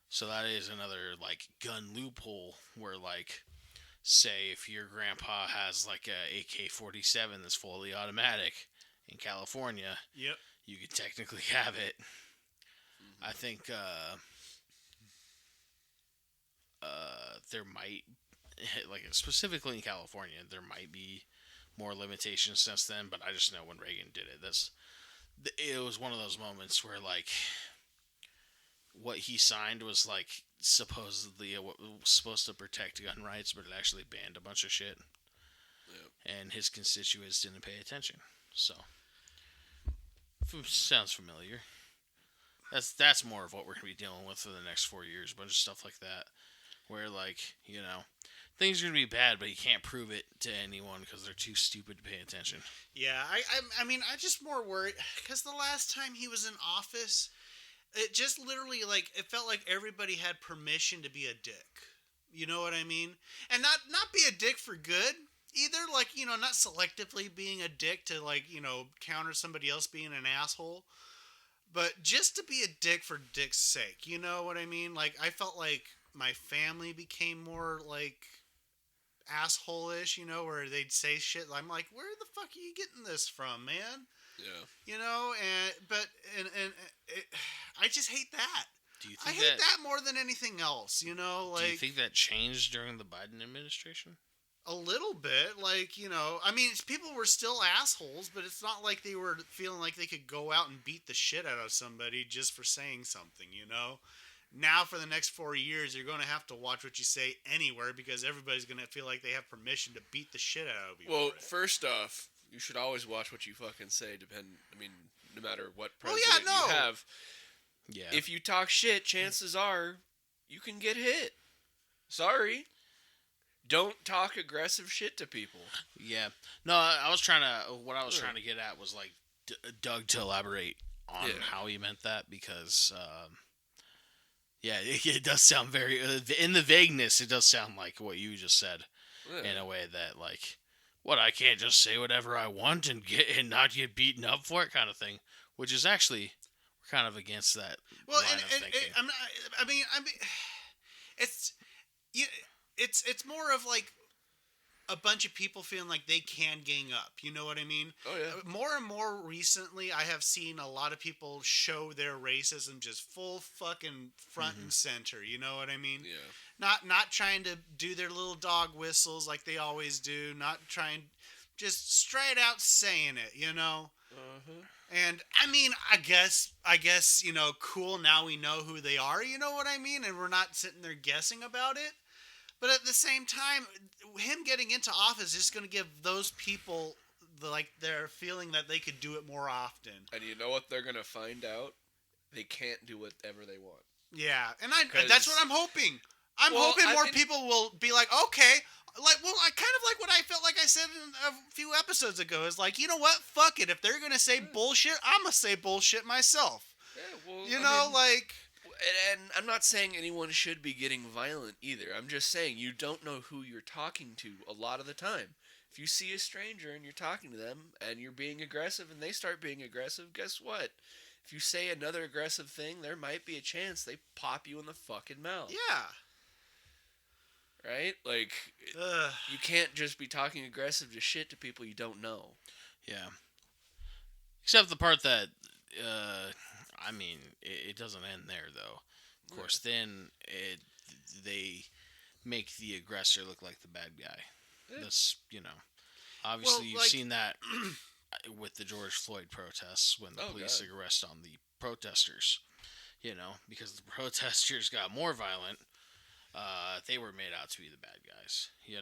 Speaker 1: So that is another like gun loophole where, like, say if your grandpa has like a AK-47 that's fully automatic in California,
Speaker 2: Yep.
Speaker 1: you could technically have it. I think there might, like specifically in California, there might be more limitations since then. But I just know when Reagan did it, it was one of those moments where like what he signed was like supposedly what was supposed to protect gun rights, but it actually banned a bunch of shit, and his constituents didn't pay attention. So, sounds familiar. That's more of what we're gonna be dealing with for the next 4 years. A bunch of stuff like that, where like things are gonna be bad, but you can't prove it to anyone because they're too stupid to pay attention.
Speaker 2: Yeah, I mean, I just more worried because the last time he was in office, it just literally like it felt like everybody had permission to be a dick. You know what I mean? And not be a dick for good either. Like not selectively being a dick to like counter somebody else being an asshole, but just to be a dick for dick's sake. You know what I mean? Like I felt like my family became more like asshole-ish, where they'd say shit. I'm like, where the fuck are you getting this from, man?
Speaker 3: Yeah.
Speaker 2: And it, I just hate that.
Speaker 1: Do you think
Speaker 2: I hate that more than anything else, like...
Speaker 1: Do you think that changed during the Biden administration?
Speaker 2: A little bit, like, I mean, people were still assholes, but it's not like they were feeling like they could go out and beat the shit out of somebody just for saying something, Now, for the next 4 years, you're going to have to watch what you say anywhere because everybody's going to feel like they have permission to beat the shit out of you.
Speaker 3: Well, first off, you should always watch what you fucking say. No matter what president you have.
Speaker 1: Yeah.
Speaker 3: If you talk shit, chances are you can get hit. Sorry. Don't talk aggressive shit to people.
Speaker 1: Yeah. No, what I was trying to get at was like Doug to elaborate on how he meant that because, it does sound very, in the vagueness, it does sound like what you just said in a way that like, I can't just say whatever I want and not get beaten up for it kind of thing, which is actually kind of against that line of thinking.
Speaker 2: It's more of like a bunch of people feeling like they can gang up. You know what I mean?
Speaker 3: Oh, yeah.
Speaker 2: More and more recently, I have seen a lot of people show their racism just full fucking front and center. You know what I mean?
Speaker 3: Yeah.
Speaker 2: Not trying to do their little dog whistles like they always do. Not trying, just straight out saying it.
Speaker 3: Uh-huh.
Speaker 2: And I mean, I guess, cool. Now we know who they are. You know what I mean? And we're not sitting there guessing about it. But at the same time, him getting into office is going to give those people their feeling that they could do it more often.
Speaker 3: And you know what they're going to find out? They can't do whatever they want.
Speaker 2: Yeah, and that's what I'm hoping. I'm hoping more people will be like, okay, I kind of like what I felt like I said a few episodes ago. Is like, you know what? Fuck it. If they're going to say bullshit, I'm going to say bullshit myself.
Speaker 3: Yeah, well, And I'm not saying anyone should be getting violent either. I'm just saying you don't know who you're talking to a lot of the time. If you see a stranger and you're talking to them and you're being aggressive and they start being aggressive, guess what? If you say another aggressive thing, there might be a chance they pop you in the fucking mouth.
Speaker 2: Yeah.
Speaker 3: Right? Like, you can't just be talking aggressive to people you don't know.
Speaker 1: Yeah. Except the part that... it doesn't end there, though. Of course, then they make the aggressor look like the bad guy. That's, obviously you've seen that with the George Floyd protests when the police took arrest on the protesters. Because the protesters got more violent, they were made out to be the bad guys.
Speaker 3: Yeah.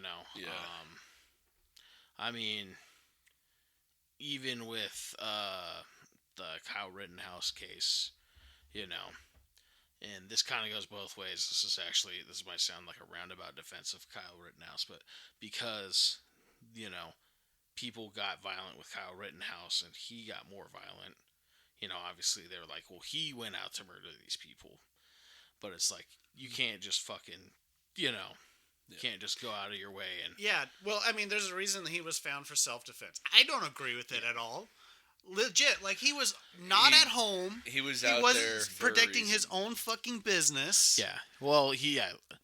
Speaker 1: Even with the Kyle Rittenhouse case, and this kind of goes both ways. This might sound like a roundabout defense of Kyle Rittenhouse, but because, people got violent with Kyle Rittenhouse and he got more violent, obviously they were like, well, he went out to murder these people. But it's like, you can't just fucking, you can't just go out of your way and...
Speaker 2: Yeah, well, there's a reason that he was found for self-defense. I don't agree with it at all. Legit, like, he was not at home.
Speaker 3: He was out there
Speaker 2: protecting his own fucking business.
Speaker 1: Yeah. Well,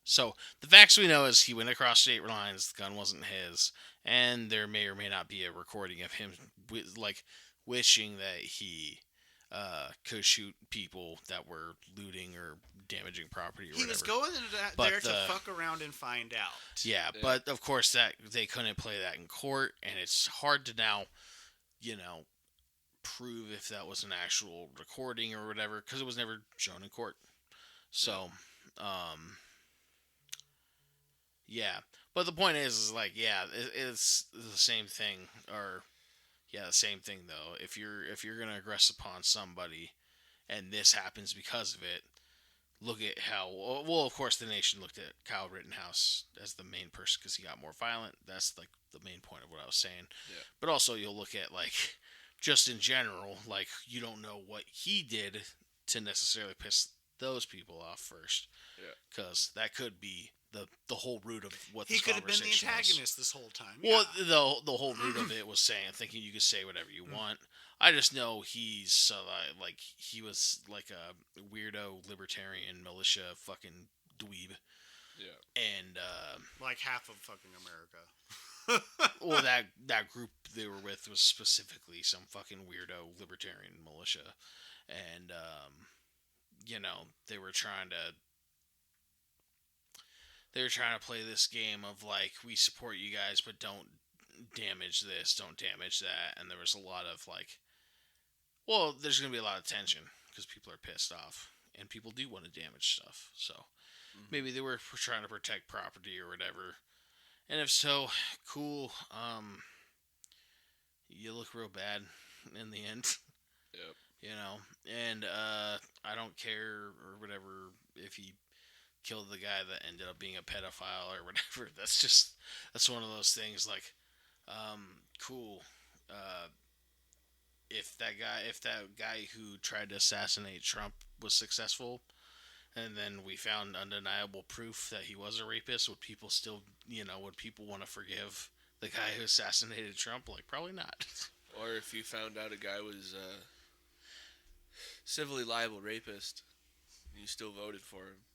Speaker 1: so, the facts we know is he went across state lines, the gun wasn't his, and there may or may not be a recording of him, wishing that he could shoot people that were looting or damaging property or
Speaker 2: He
Speaker 1: whatever.
Speaker 2: was going
Speaker 1: But
Speaker 2: there to fuck around and find out.
Speaker 1: Yeah, but of course that they couldn't play that in court, and it's hard to now, prove if that was an actual recording or whatever because it was never shown in court. So, yeah. But the point is like, it's the same thing, or the same thing though. If you're gonna aggress upon somebody, and this happens because of it, look at how well. Of course, the nation looked at Kyle Rittenhouse as the main person because he got more violent. That's like the main point of what I was saying.
Speaker 3: Yeah.
Speaker 1: But also, you'll look at like just in general, like you don't know what he did to necessarily piss those people off first.
Speaker 3: Yeah.
Speaker 1: Because that could be the whole root of what
Speaker 2: He
Speaker 1: this
Speaker 2: could have been the
Speaker 1: conversation
Speaker 2: antagonist this whole time.
Speaker 1: Well, the whole root of it was thinking you could say whatever you want. I just know he's like he was like a weirdo libertarian militia fucking dweeb.
Speaker 3: Yeah.
Speaker 1: And
Speaker 2: like half of fucking America.
Speaker 1: well, that group they were with was specifically some fucking weirdo libertarian militia, and they were trying to play this game of like, we support you guys, but don't damage this, don't damage that, and there was a lot of like, well, there's gonna be a lot of tension because people are pissed off and people do want to damage stuff, so maybe they were trying to protect property or whatever. And if so, cool. You look real bad in the end.
Speaker 3: Yep.
Speaker 1: And I don't care or whatever if he killed the guy that ended up being a pedophile or whatever. That's one of those things like, cool. If that guy who tried to assassinate Trump was successful, and then we found undeniable proof that he was a rapist, would people still, would people want to forgive the guy who assassinated Trump? Like, probably not.
Speaker 3: Or if you found out a guy was a civilly liable rapist, and you still voted for him.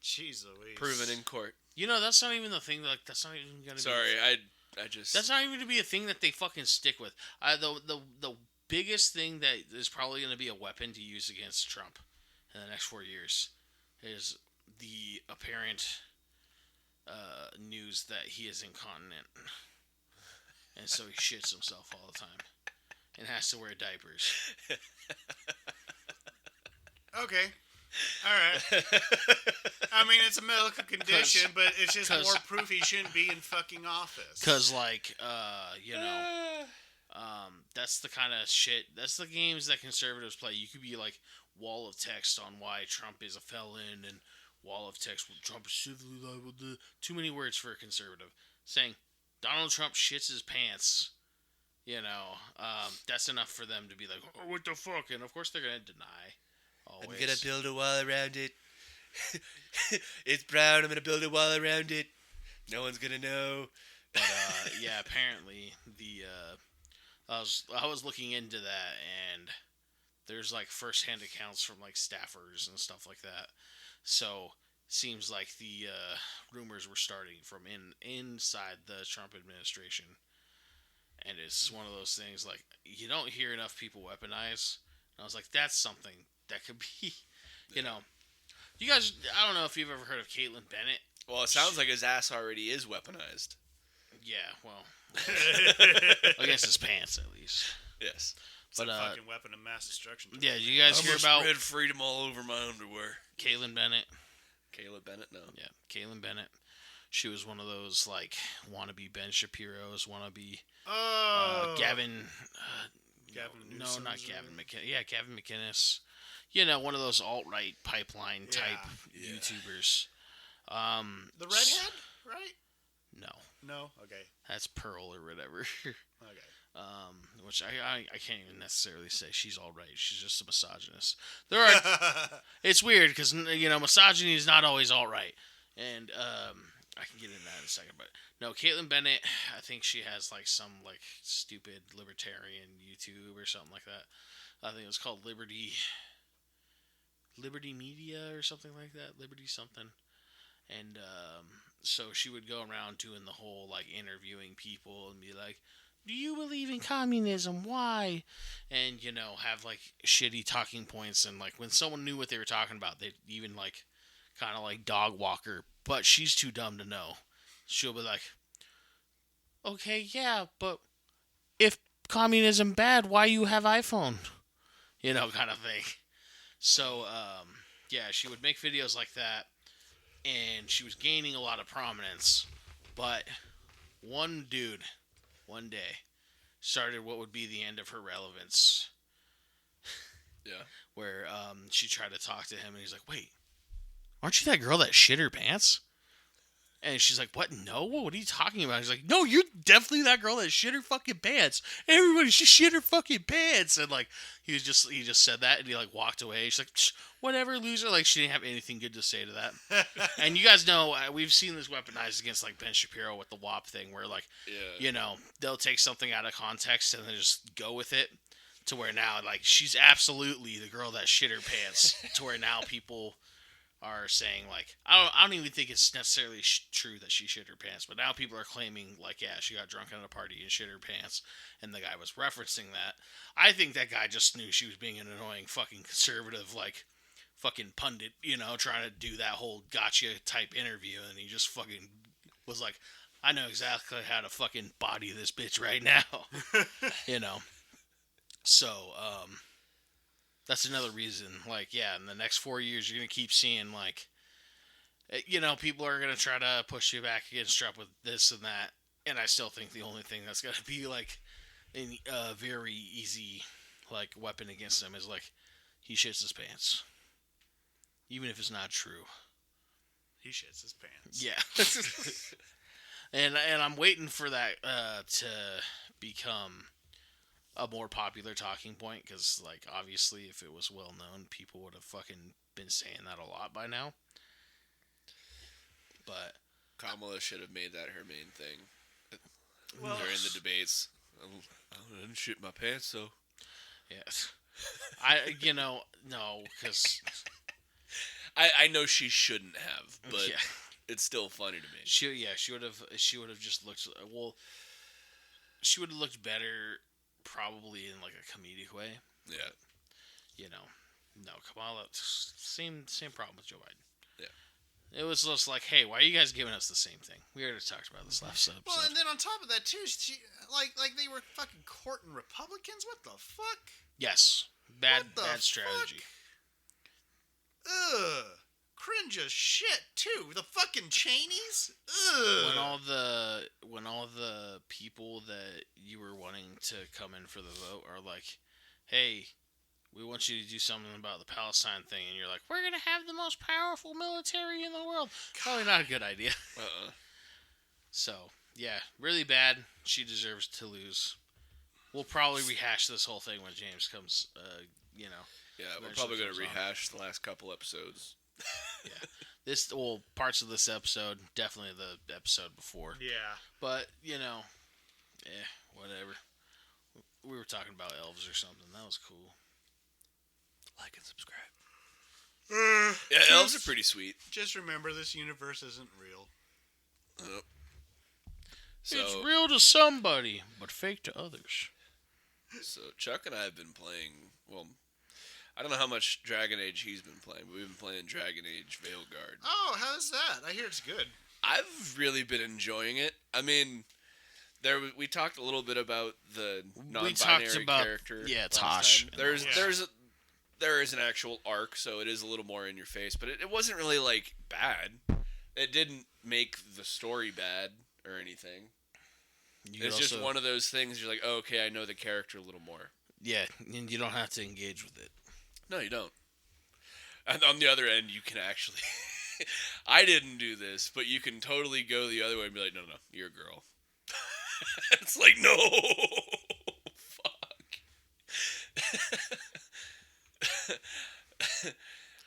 Speaker 2: Jeez Louise.
Speaker 3: Proven in court.
Speaker 1: That's not even the thing. Like, that's not even gonna.
Speaker 3: Sorry, I just.
Speaker 1: That's not even going to be a thing that they fucking stick with. The biggest thing that is probably going to be a weapon to use against Trump in the next 4 years is the apparent news that he is incontinent, and so he shits himself all the time and has to wear diapers.
Speaker 2: Okay. Alright. I mean, it's a medical condition, but it's just more proof he shouldn't be in fucking office.
Speaker 1: Because, like, that's the kind of shit, that's the games that conservatives play. You could be like, wall of text on why Trump is a felon, and wall of text, Trump is civilly liable. Too many words for a conservative. Saying, Donald Trump shits his pants. That's enough for them to be like, oh, what the fuck? And of course they're going to deny. Always.
Speaker 3: I'm gonna build a wall around it. It's brown. I'm gonna build a wall around it. No one's gonna know.
Speaker 1: But apparently I was looking into that, and there's like first-hand accounts from like staffers and stuff like that. So seems like the rumors were starting from inside the Trump administration, and it's one of those things like you don't hear enough people weaponize. And I was like, that's something that could be, you guys, I don't know if you've ever heard of Caitlin Bennett.
Speaker 3: Well, it sounds like his ass already is weaponized.
Speaker 1: Yeah, well, against his pants at least.
Speaker 3: Yes.
Speaker 2: It's a fucking weapon of mass destruction.
Speaker 1: Yeah, did you guys hear about
Speaker 3: spread freedom all over my underwear?
Speaker 1: Caitlin Bennett?
Speaker 3: Caleb Bennett, no.
Speaker 1: Yeah, Caitlin Bennett. She was one of those like wannabe Ben Shapiro's, wannabe Gavin.
Speaker 2: Gavin
Speaker 1: No,
Speaker 2: Newsom's
Speaker 1: not Gavin McInnes. Yeah, Gavin McInnes. One of those alt-right pipeline type YouTubers.
Speaker 2: The redhead, right?
Speaker 1: No.
Speaker 2: No? Okay.
Speaker 1: That's Pearl or whatever.
Speaker 2: Okay.
Speaker 1: Which I can't even necessarily say she's all right. She's just a misogynist. There are. It's weird because misogyny is not always all right, and I can get into that in a second. But no, Caitlin Bennett, I think she has like some like stupid libertarian YouTube or something like that. I think it was called Liberty Media or something like that. Liberty something. And so she would go around doing the whole like interviewing people and be like, do you believe in communism? Why? And, have, like, shitty talking points. And, like, when someone knew what they were talking about, they'd even, like, kind of, like, dog walk her. But she's too dumb to know. She'll be like, okay, yeah, but if communism bad, why you have iPhone? Kind of thing. So, yeah, she would make videos like that. And she was gaining a lot of prominence. But one dude, one day, started what would be the end of her relevance.
Speaker 3: Yeah.
Speaker 1: Where she tried to talk to him, and he's like, wait, aren't you that girl that shit her pants? And she's like, what? No? What are you talking about? He's like, no, you're definitely that girl that shit her fucking pants. Everybody, she shit her fucking pants. And, like, he just said that, and he, like, walked away. She's like, whatever, loser. Like, she didn't have anything good to say to that. And you guys know, we've seen this weaponized against, like, Ben Shapiro with the WAP thing, where, like, they'll take something out of context and then just go with it, to where now, like, she's absolutely the girl that shit her pants, to where now people are saying, like, I don't even think it's necessarily true that she shit her pants, but now people are claiming, like, yeah, she got drunk at a party and shit her pants, and the guy was referencing that. I think that guy just knew she was being an annoying fucking conservative, like, fucking pundit, trying to do that whole gotcha type interview, and he just fucking was like, I know exactly how to fucking body this bitch right now. So, that's another reason, like, yeah, in the next 4 years, you're going to keep seeing, like, people are going to try to push you back against Trump with this and that, and I still think the only thing that's going to be, like, a very easy, like, weapon against him is, like, he shits his pants. Even if it's not true.
Speaker 2: He shits his pants.
Speaker 1: Yeah. and I'm waiting for that to become a more popular talking point, because, like, obviously if it was well known, people would have fucking been saying that a lot by now. But
Speaker 3: Kamala should have made that her main thing
Speaker 2: Well,
Speaker 3: during the debates. I didn't shit my pants, though.
Speaker 1: yes. No, because
Speaker 3: I know she shouldn't have, but
Speaker 1: yeah.
Speaker 3: it's still funny to me.
Speaker 1: She would have just looked, well, she would have looked better probably in, like, a comedic way.
Speaker 3: Yeah.
Speaker 1: No, Kamala, same problem with Joe Biden.
Speaker 3: Yeah.
Speaker 1: It was just like, hey, why are you guys giving us the same thing? We already talked about this last episode.
Speaker 2: Well, and then on top of that, too, she, like they were fucking courting Republicans? What the fuck?
Speaker 1: Yes. Bad
Speaker 2: What the
Speaker 1: strategy.
Speaker 2: Fuck? Ugh. Cringe as shit, too. The fucking Cheneys? Ugh.
Speaker 1: When all the people that you were wanting to come in for the vote are like, hey, we want you to do something about the Palestine thing, and you're like, we're going to have the most powerful military in the world. Probably not a good idea. So, yeah, really bad. She deserves to lose. We'll probably rehash this whole thing when James comes,
Speaker 3: Yeah, we're probably going to rehash the last couple episodes.
Speaker 1: Yeah. Parts of this episode, definitely the episode before.
Speaker 2: Yeah.
Speaker 1: But, whatever. We were talking about elves or something. That was cool.
Speaker 3: Like and subscribe. Yeah, elves are pretty sweet.
Speaker 2: Just remember, this universe isn't real.
Speaker 3: So,
Speaker 1: it's real to somebody, but fake to others.
Speaker 3: So Chuck and I have been playing, well, I don't know how much Dragon Age he's been playing, but we've been playing Dragon Age Veilguard.
Speaker 2: Oh, how's that? I hear it's good.
Speaker 3: I've really been enjoying it. I mean, we talked a little bit about the non-binary character.
Speaker 1: Yeah, Tosh.
Speaker 3: There is an actual arc, so it is a little more in your face, but it wasn't really, like, bad. It didn't make the story bad or anything. It's just one of those things you're like, oh, okay, I know the character a little more.
Speaker 1: Yeah, and you don't have to engage with it.
Speaker 3: No, you don't. And on the other end, you can actually... I didn't do this, but you can totally go the other way and be like, no, you're a girl. It's like, no! Fuck.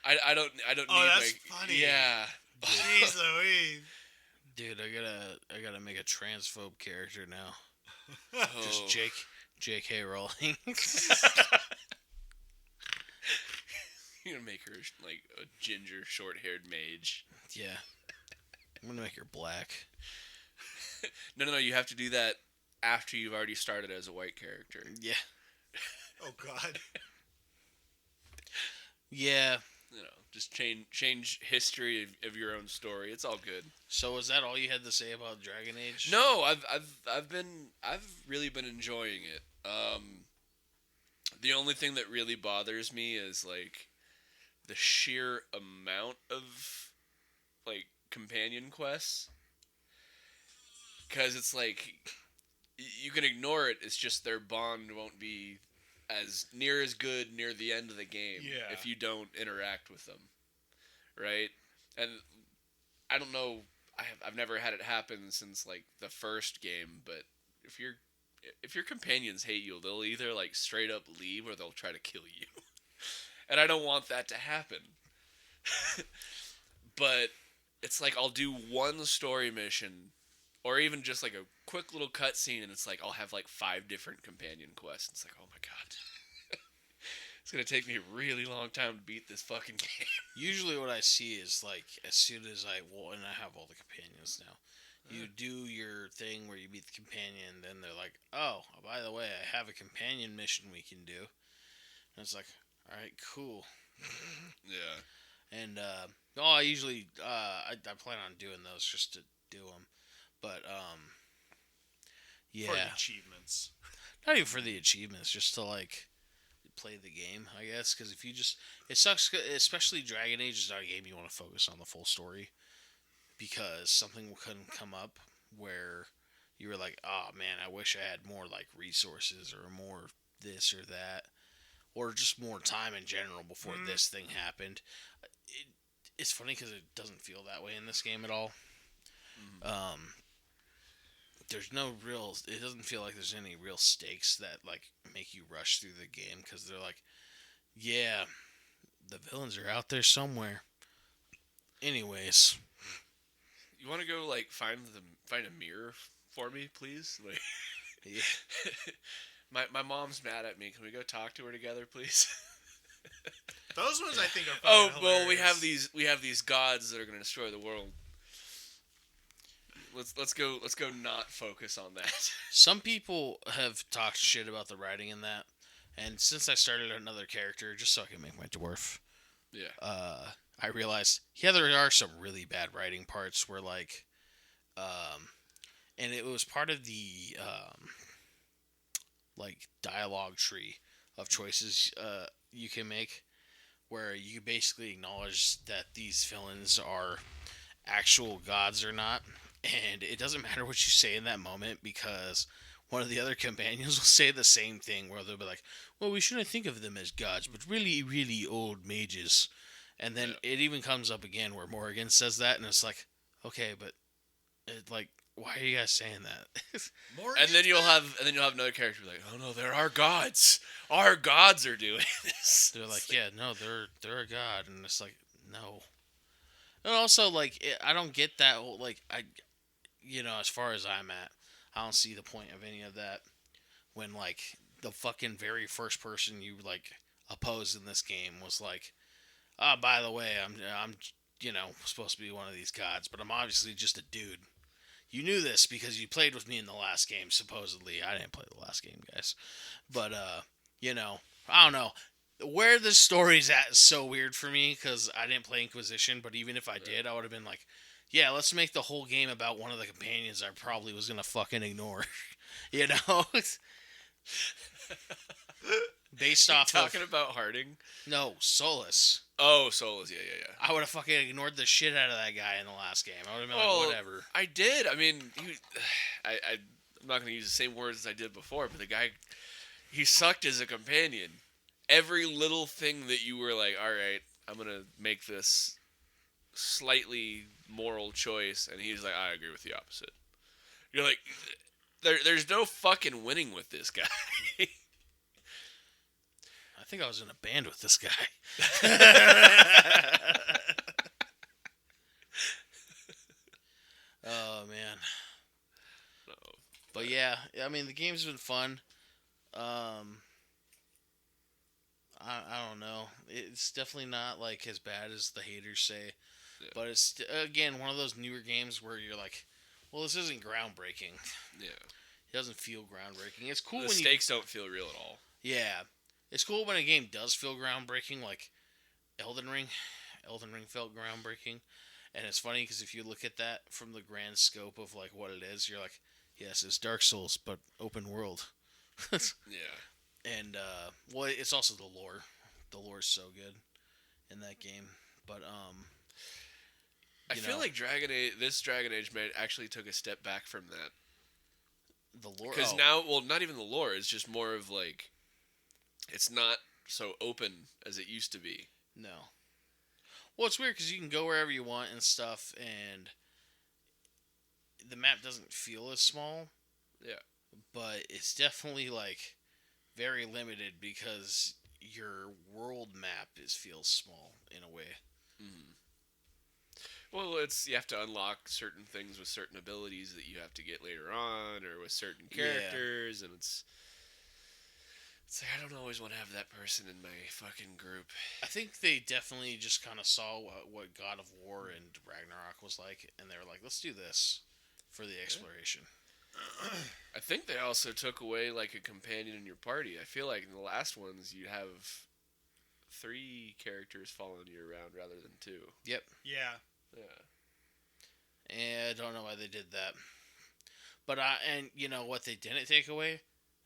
Speaker 3: I don't need
Speaker 2: that's funny.
Speaker 3: Yeah.
Speaker 2: Jeez Louise.
Speaker 1: Dude, I gotta make a transphobe character now.
Speaker 3: Oh.
Speaker 1: Just J.K. Rowling.
Speaker 3: You're gonna make her like a ginger, short-haired mage.
Speaker 1: Yeah. I'm gonna make her black.
Speaker 3: No, you have to do that after you've already started as a white character.
Speaker 1: Yeah.
Speaker 2: Oh God.
Speaker 1: Yeah.
Speaker 3: You know, just change history of your own story. It's all good.
Speaker 1: So was that all you had to say about Dragon Age?
Speaker 3: No, I've really been enjoying it. The only thing that really bothers me is like the sheer amount of like companion quests, because it's like you can ignore it. It's just their bond won't be as good near the end of the game if you don't interact with them, right? And I don't know. I've never had it happen since like the first game, but if your companions hate you, they'll either like straight up leave or they'll try to kill you, and I don't want that to happen. But it's like I'll do one story mission, or even just like a quick little cutscene, and it's like I'll have like 5 different companion quests. It's like, oh my god, it's gonna take me a really long time to beat this fucking game.
Speaker 1: Usually, what I see is like as soon as and I have all the companions now. You do your thing where you beat the companion, then they're like, "Oh, by the way, I have a companion mission we can do." And it's like, "All right, cool."
Speaker 3: Yeah.
Speaker 1: And I usually I plan on doing those just to do them, but yeah,
Speaker 2: For the achievements.
Speaker 1: not even for the achievements, just to like play the game, I guess. Because if you just, it sucks, especially Dragon Age is not a game you want to focus on the full story, because something couldn't come up where you were like, oh man, I wish I had more like resources or more this or that, or just more time in general before this thing happened. It's funny because it doesn't feel that way in this game at all. There's no real, it doesn't feel like there's any real stakes that like make you rush through the game, because they're like, yeah, the villains are out there somewhere. Anyways,
Speaker 3: You want to go like find a mirror for me, please? Like,
Speaker 1: yeah.
Speaker 3: my mom's mad at me. Can we go talk to her together, please?
Speaker 2: Those ones I think are
Speaker 3: Oh
Speaker 2: fucking
Speaker 3: well,
Speaker 2: hilarious.
Speaker 3: we have these gods that are going to destroy the world. Let's go not focus on that.
Speaker 1: Some people have talked shit about the writing in that, and since I started another character just so I can make my dwarf,
Speaker 3: Yeah.
Speaker 1: I realized there are some really bad writing parts where like, and it was part of the like dialogue tree of choices you can make, where you basically acknowledge that these villains are actual gods or not, and it doesn't matter what you say in that moment, because one of the other companions will say the same thing, where they'll be like, well, we shouldn't think of them as gods, but really, really old mages. And then it even comes up again where Morrigan says that, and it's like, okay, but like, why are you guys saying that?
Speaker 3: And then you'll have another character be like, oh no, there are gods. Our gods are doing this.
Speaker 1: They're like, yeah, no, they're a god, and it's like, no. And also, like, I don't get that whole, like, as far as I'm at, I don't see the point of any of that when, like, the fucking very first person you, like, opposed in this game was like, oh, by the way, I'm supposed to be one of these gods, but I'm obviously just a dude. You knew this because you played with me in the last game, supposedly. I didn't play the last game, guys. But, I don't know. Where this story's at is so weird for me, because I didn't play Inquisition, but even if I did, I would have been like, yeah, let's make the whole game about one of the companions I probably was going to fucking ignore. Based off
Speaker 3: talking about Harding?
Speaker 1: No, Solus.
Speaker 3: Oh, Solus, yeah.
Speaker 1: I would have fucking ignored the shit out of that guy in the last game. I would have been like, whatever.
Speaker 3: I did. I mean, I'm not going to use the same words as I did before, but the guy, he sucked as a companion. Every little thing that you were like, all right, I'm going to make this slightly moral choice, and he's like, I agree with the opposite. You're like, there's no fucking winning with this guy.
Speaker 1: I think I was in a band with this guy. Oh, man.
Speaker 3: No.
Speaker 1: But yeah, I mean, the game's been fun. I don't know. It's definitely not like as bad as the haters say.
Speaker 3: Yeah.
Speaker 1: But it's, again, one of those newer games where you're like, well, this isn't groundbreaking.
Speaker 3: Yeah.
Speaker 1: It doesn't feel groundbreaking. It's cool
Speaker 3: The
Speaker 1: when
Speaker 3: stakes don't feel real at all.
Speaker 1: yeah, it's cool when a game does feel groundbreaking, like Elden Ring. Elden Ring felt groundbreaking, and it's funny because if you look at that from the grand scope of like what it is, you're like, yes, it's Dark Souls but open world.
Speaker 3: Yeah.
Speaker 1: And well, it's also the lore. The lore is so good in that game. But
Speaker 3: I feel like this Dragon Age actually took a step back from that.
Speaker 1: the lore.
Speaker 3: Because now, well, not even the lore. It's just more of like, it's not so open as it used to be.
Speaker 1: No. Well, it's weird because you can go wherever you want and stuff, and the map doesn't feel as small.
Speaker 3: Yeah.
Speaker 1: But it's definitely like very limited because your world map feels small in a way.
Speaker 3: Mm-hmm. Well, you have to unlock certain things with certain abilities that you have to get later on, or with certain characters, and it's like I don't always want to have that person in my fucking group.
Speaker 1: I think they definitely just kind of saw what God of War and Ragnarok was like, and they were like, let's do this for the exploration.
Speaker 3: I think they also took away like a companion in your party. I feel like in the last ones you have 3 characters following you around rather than 2.
Speaker 1: Yep.
Speaker 2: Yeah.
Speaker 3: Yeah.
Speaker 1: And I don't know why they did that. But and you know what they didn't take away?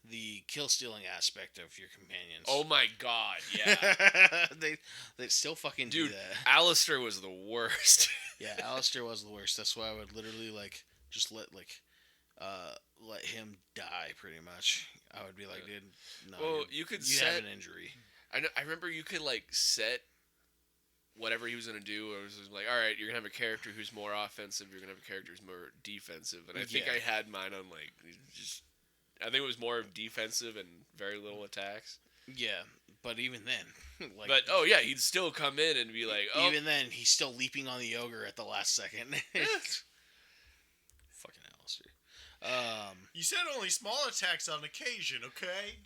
Speaker 1: The kill stealing aspect of your companions.
Speaker 3: Oh my god, yeah.
Speaker 1: they still fucking
Speaker 3: Dude,
Speaker 1: do that.
Speaker 3: Alistair was the worst.
Speaker 1: Yeah, Alistair was the worst. That's why I would literally like just let him die pretty much. I would be like, dude, no.
Speaker 3: Well, you
Speaker 1: have an injury.
Speaker 3: I remember you could like set whatever he was gonna do. It was like, all right, you're gonna have a character who's more offensive. You're gonna have a character who's more defensive. And I think I had mine on like I think it was more of defensive and very little attacks.
Speaker 1: Yeah, but even then, like,
Speaker 3: but oh yeah, he'd still come in and be like, oh,
Speaker 1: even then, he's still leaping on the ogre at the last second. Fucking Alistair.
Speaker 2: You said only small attacks on occasion, okay?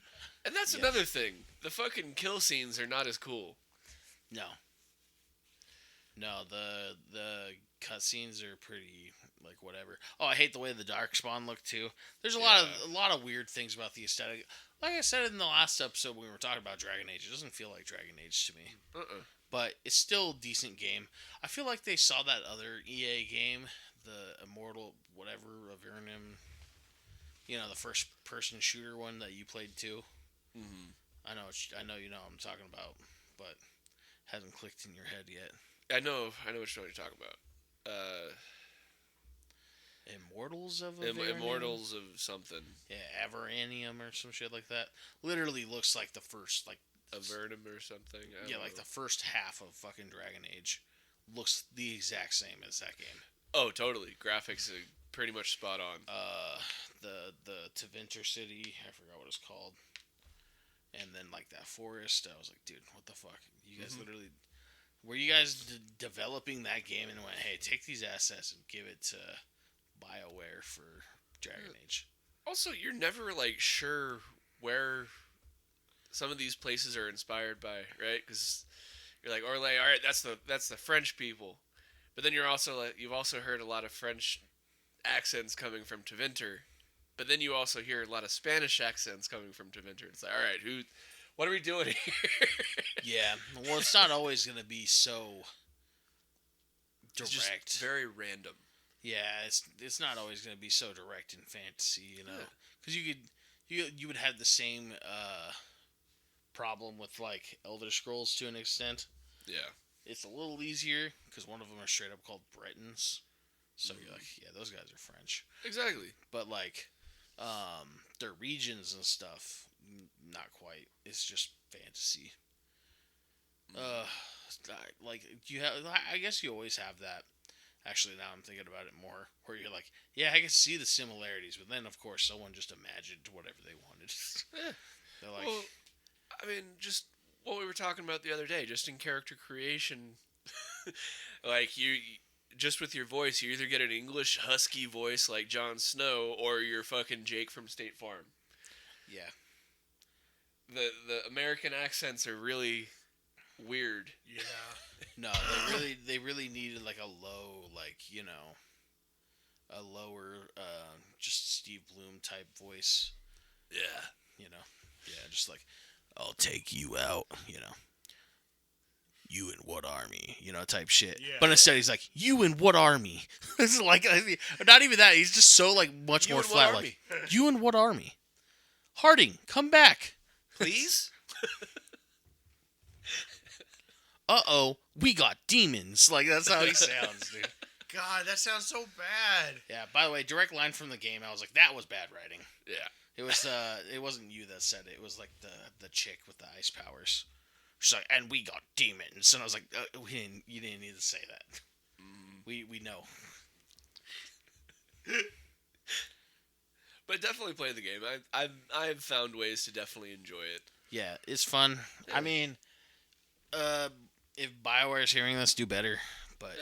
Speaker 3: And that's another thing. The fucking kill scenes are not as cool.
Speaker 1: No, the cutscenes are pretty like whatever. Oh, I hate the way the Darkspawn look too. There's a lot of weird things about the aesthetic. Like I said in the last episode when we were talking about Dragon Age, it doesn't feel like Dragon Age to me. But it's still a decent game. I feel like they saw that other EA game, the Immortal whatever Avernum, the first person shooter one that you played too.
Speaker 3: Mm-hmm.
Speaker 1: I know you know what I'm talking about, but hasn't clicked in your head yet.
Speaker 3: I know what you're talking about.
Speaker 1: Immortals of Avernum?
Speaker 3: Immortals of something.
Speaker 1: Yeah, Averanium or some shit like that. Literally looks like the first
Speaker 3: Avernum or something. I don't know.
Speaker 1: the first half of fucking Dragon Age looks the exact same as that game.
Speaker 3: Oh, totally. Graphics are pretty much spot on.
Speaker 1: The Tevinter City, I forgot what it's called. And then like that forest, I was like, dude, what the fuck? You guys literally were you guys developing that game and went, hey, take these assets and give it to BioWare for Dragon Age? Also, you're never like sure where some of these places are inspired by, right? Because you're like, all right, that's the French people, but then you've also heard a lot of French accents coming from Tevinter, but then you also hear a lot of Spanish accents coming from Tevinter. It's like, all right, what are we doing here? Yeah, well, it's not always going to be so direct.
Speaker 3: It's just very random.
Speaker 1: Yeah, it's not always going to be so direct in fantasy, because you would have the same problem with like Elder Scrolls to an extent. Yeah, it's a little easier because one of them are straight up called Bretons, so you're like, yeah, those guys are French. Exactly, but like, their regions and stuff, not quite. It's just fantasy. Like you have, I guess you always have that. Actually, now I'm thinking about it more, where you're like, yeah, I can see the similarities, but then, of course, someone just imagined whatever they wanted. They're like,
Speaker 3: well, I mean, just what we were talking about the other day, just in character creation, like just with your voice, you either get an English husky voice like Jon Snow, or you're fucking Jake from State Farm. Yeah. The American accents are really weird.
Speaker 1: Yeah. No, they really needed like a low, like, a lower, just Steve Bloom type voice.
Speaker 3: Yeah.
Speaker 1: Yeah, just like, I'll take you out, you in what army, type shit.
Speaker 2: Yeah.
Speaker 1: But instead he's like, you in what army? It's like, not even that. He's just so like much
Speaker 3: You
Speaker 1: more
Speaker 3: in what
Speaker 1: flat.
Speaker 3: army?
Speaker 1: Like, you in what army? Harding, come back.
Speaker 3: Please?
Speaker 1: We got demons. Like, that's how he sounds, dude.
Speaker 2: God, that sounds so bad.
Speaker 1: Yeah, by the way, direct line from the game, I was like, that was bad writing.
Speaker 3: Yeah.
Speaker 1: It was it wasn't you that said it. It was like the chick with the ice powers. She's like, and we got demons, and I was like, you didn't need to say that. We know.
Speaker 3: But definitely play the game. I've found ways to definitely enjoy it.
Speaker 1: Yeah, it's fun.
Speaker 3: Yeah.
Speaker 1: I mean, if BioWare's hearing this, do better. But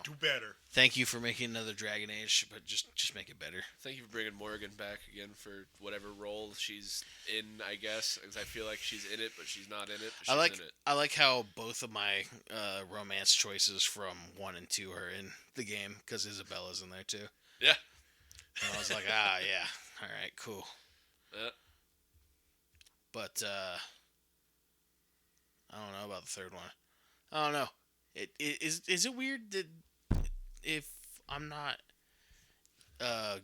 Speaker 2: Do better.
Speaker 1: thank you for making another Dragon Age, but just make it better.
Speaker 3: Thank you for bringing Morgan back again for whatever role she's in, I guess. Because I feel like she's in it, but she's not in it. But she's in it.
Speaker 1: I like how both of my romance choices from 1 and 2 are in the game, because Isabella's in there too.
Speaker 3: Yeah.
Speaker 1: And I was like, yeah, all right, cool.
Speaker 3: Yeah.
Speaker 1: But I don't know about the third one. I don't know. Is it weird that if I'm not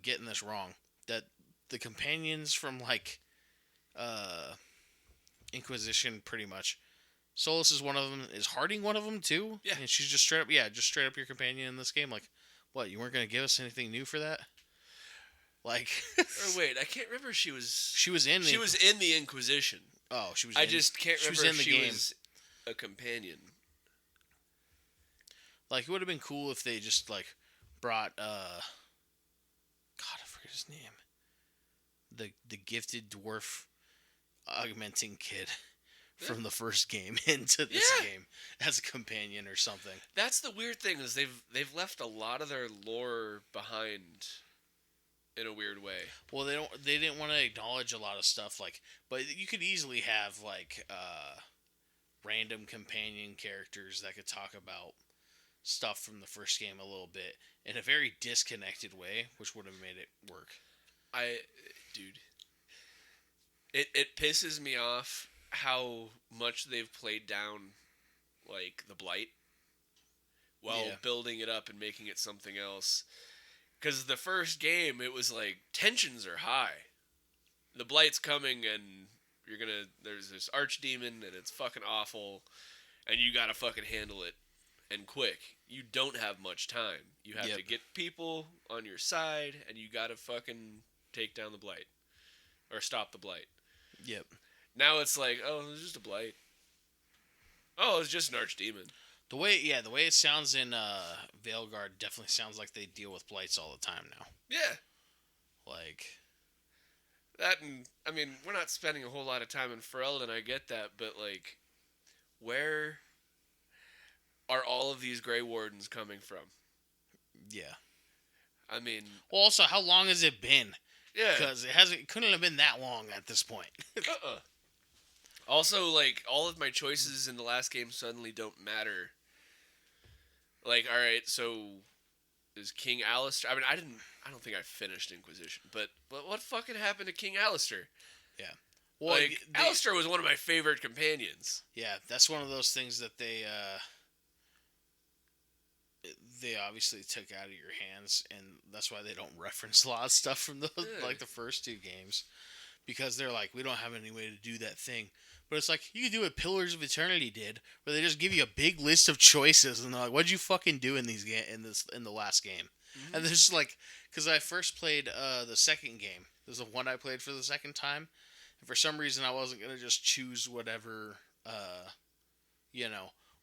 Speaker 1: getting this wrong, that the companions from like Inquisition, pretty much, Solus is one of them. Is Harding one of them too?
Speaker 3: Yeah.
Speaker 1: And she's just straight up your companion in this game. Like, what? You weren't gonna give us anything new for that? Like,
Speaker 3: Or wait, I can't remember if she was.
Speaker 1: she was in.
Speaker 3: She was in the Inquisition.
Speaker 1: Oh, she was.
Speaker 3: I just can't
Speaker 1: she was
Speaker 3: remember
Speaker 1: in
Speaker 3: if
Speaker 1: the
Speaker 3: she
Speaker 1: game.
Speaker 3: was a companion.
Speaker 1: Like, it would have been cool if they just like brought God, I forget his name. The gifted dwarf augmenting kid from the first game into this game as a companion or something.
Speaker 3: That's the weird thing, is they've left a lot of their lore behind in a weird way.
Speaker 1: Well, they didn't want to acknowledge a lot of stuff, like, but you could easily have like random companion characters that could talk about stuff from the first game a little bit in a very disconnected way, which would have made it work.
Speaker 3: Dude, it pisses me off how much they've played down, like, the Blight while building it up and making it something else. Because the first game, it was like, tensions are high. The Blight's coming, and there's this archdemon, and it's fucking awful, and you gotta fucking handle it, and quick. You don't have much time. You have to get people on your side, and you gotta fucking take down the Blight. Or stop the Blight.
Speaker 1: Yep.
Speaker 3: Now it's like, oh, it's just a Blight. Oh, it's just an archdemon.
Speaker 1: The way it sounds in Veilguard definitely sounds like they deal with blights all the time now.
Speaker 3: Yeah.
Speaker 1: Like
Speaker 3: that, and I mean, we're not spending a whole lot of time in Ferelden, I get that, but like, where are all of these Grey Wardens coming from? Yeah. I mean,
Speaker 1: well, also, how long has it been?
Speaker 3: Yeah.
Speaker 1: Because it couldn't have been that long at this point.
Speaker 3: Also, like, all of my choices in the last game suddenly don't matter. Like, alright, so is King Alistair... I mean, I don't think I finished Inquisition, but what fucking happened to King Alistair?
Speaker 1: Yeah. Well,
Speaker 3: like, Alistair was one of my favorite companions.
Speaker 1: Yeah, that's one of those things that they obviously took out of your hands, and that's why they don't reference a lot of stuff from the like the first two games, because they're like, we don't have any way to do that thing. But it's like, you could do what Pillars of Eternity did, where they just give you a big list of choices, and they're like, what'd you fucking do in the last game? Mm-hmm. And there's like, because I first played the second game. This is the one I played for the second time, and for some reason I wasn't gonna just choose whatever,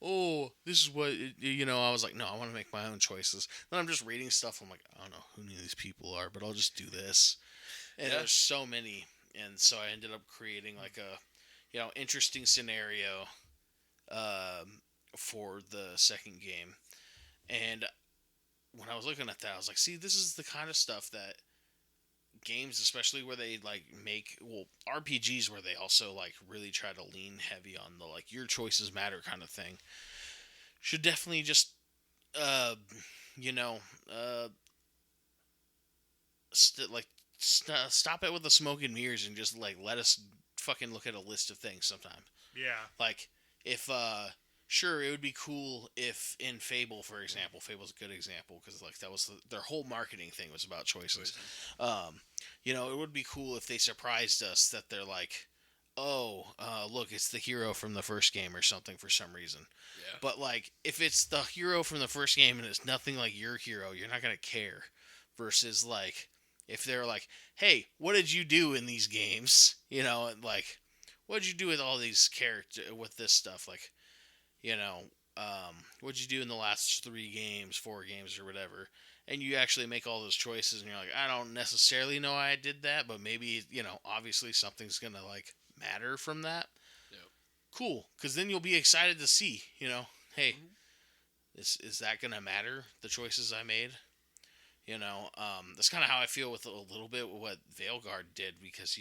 Speaker 1: oh, this is what, I was like, no, I want to make my own choices. Then I'm just reading stuff. I'm like, I don't know who these people are, but I'll just do this. And there's so many. And so I ended up creating like a, interesting scenario for the second game. And when I was looking at that, I was like, see, this is the kind of stuff that games, especially where they like make, RPGs where they also like really try to lean heavy on the like your choices matter kind of thing, should definitely just stop it with the smoke and mirrors and just like let us fucking look at a list of things sometime.
Speaker 2: Yeah.
Speaker 1: Like if sure, it would be cool if in Fable, for example, Fable's a good example because like that was their whole marketing thing was about choices. It would be cool if they surprised us that they're like, oh, look, it's the hero from the first game or something for some reason.
Speaker 3: Yeah.
Speaker 1: But like, if it's the hero from the first game and it's nothing like your hero, you're not gonna care. Versus like, if they're like, hey, what did you do in these games? And like, what did you do with all these with this stuff? Like, you know, what'd you do in the last 3 games, 4 games, or whatever? And you actually make all those choices, and you're like, I don't necessarily know I did that, but maybe, obviously something's gonna like matter from that.
Speaker 3: Yep.
Speaker 1: Cool, because then you'll be excited to see, hey, is that gonna matter? The choices I made. That's kind of how I feel with a little bit with what Veilguard did, because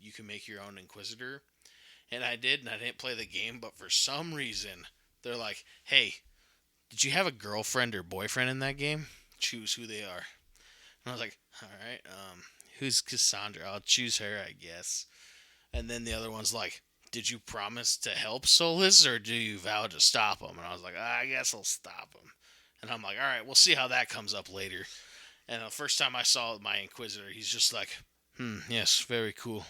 Speaker 1: you can make your own Inquisitor, and I did, and I didn't play the game, but for some reason they're like, hey, did you have a girlfriend or boyfriend in that game? Choose who they are. And I was like, all right, who's Cassandra? I'll choose her, I guess. And then the other one's like, did you promise to help Solus, or do you vow to stop him? And I was like, I guess I'll stop him. And I'm like, all right, we'll see how that comes up later. And the first time I saw my Inquisitor, he's just like, yes, very cool.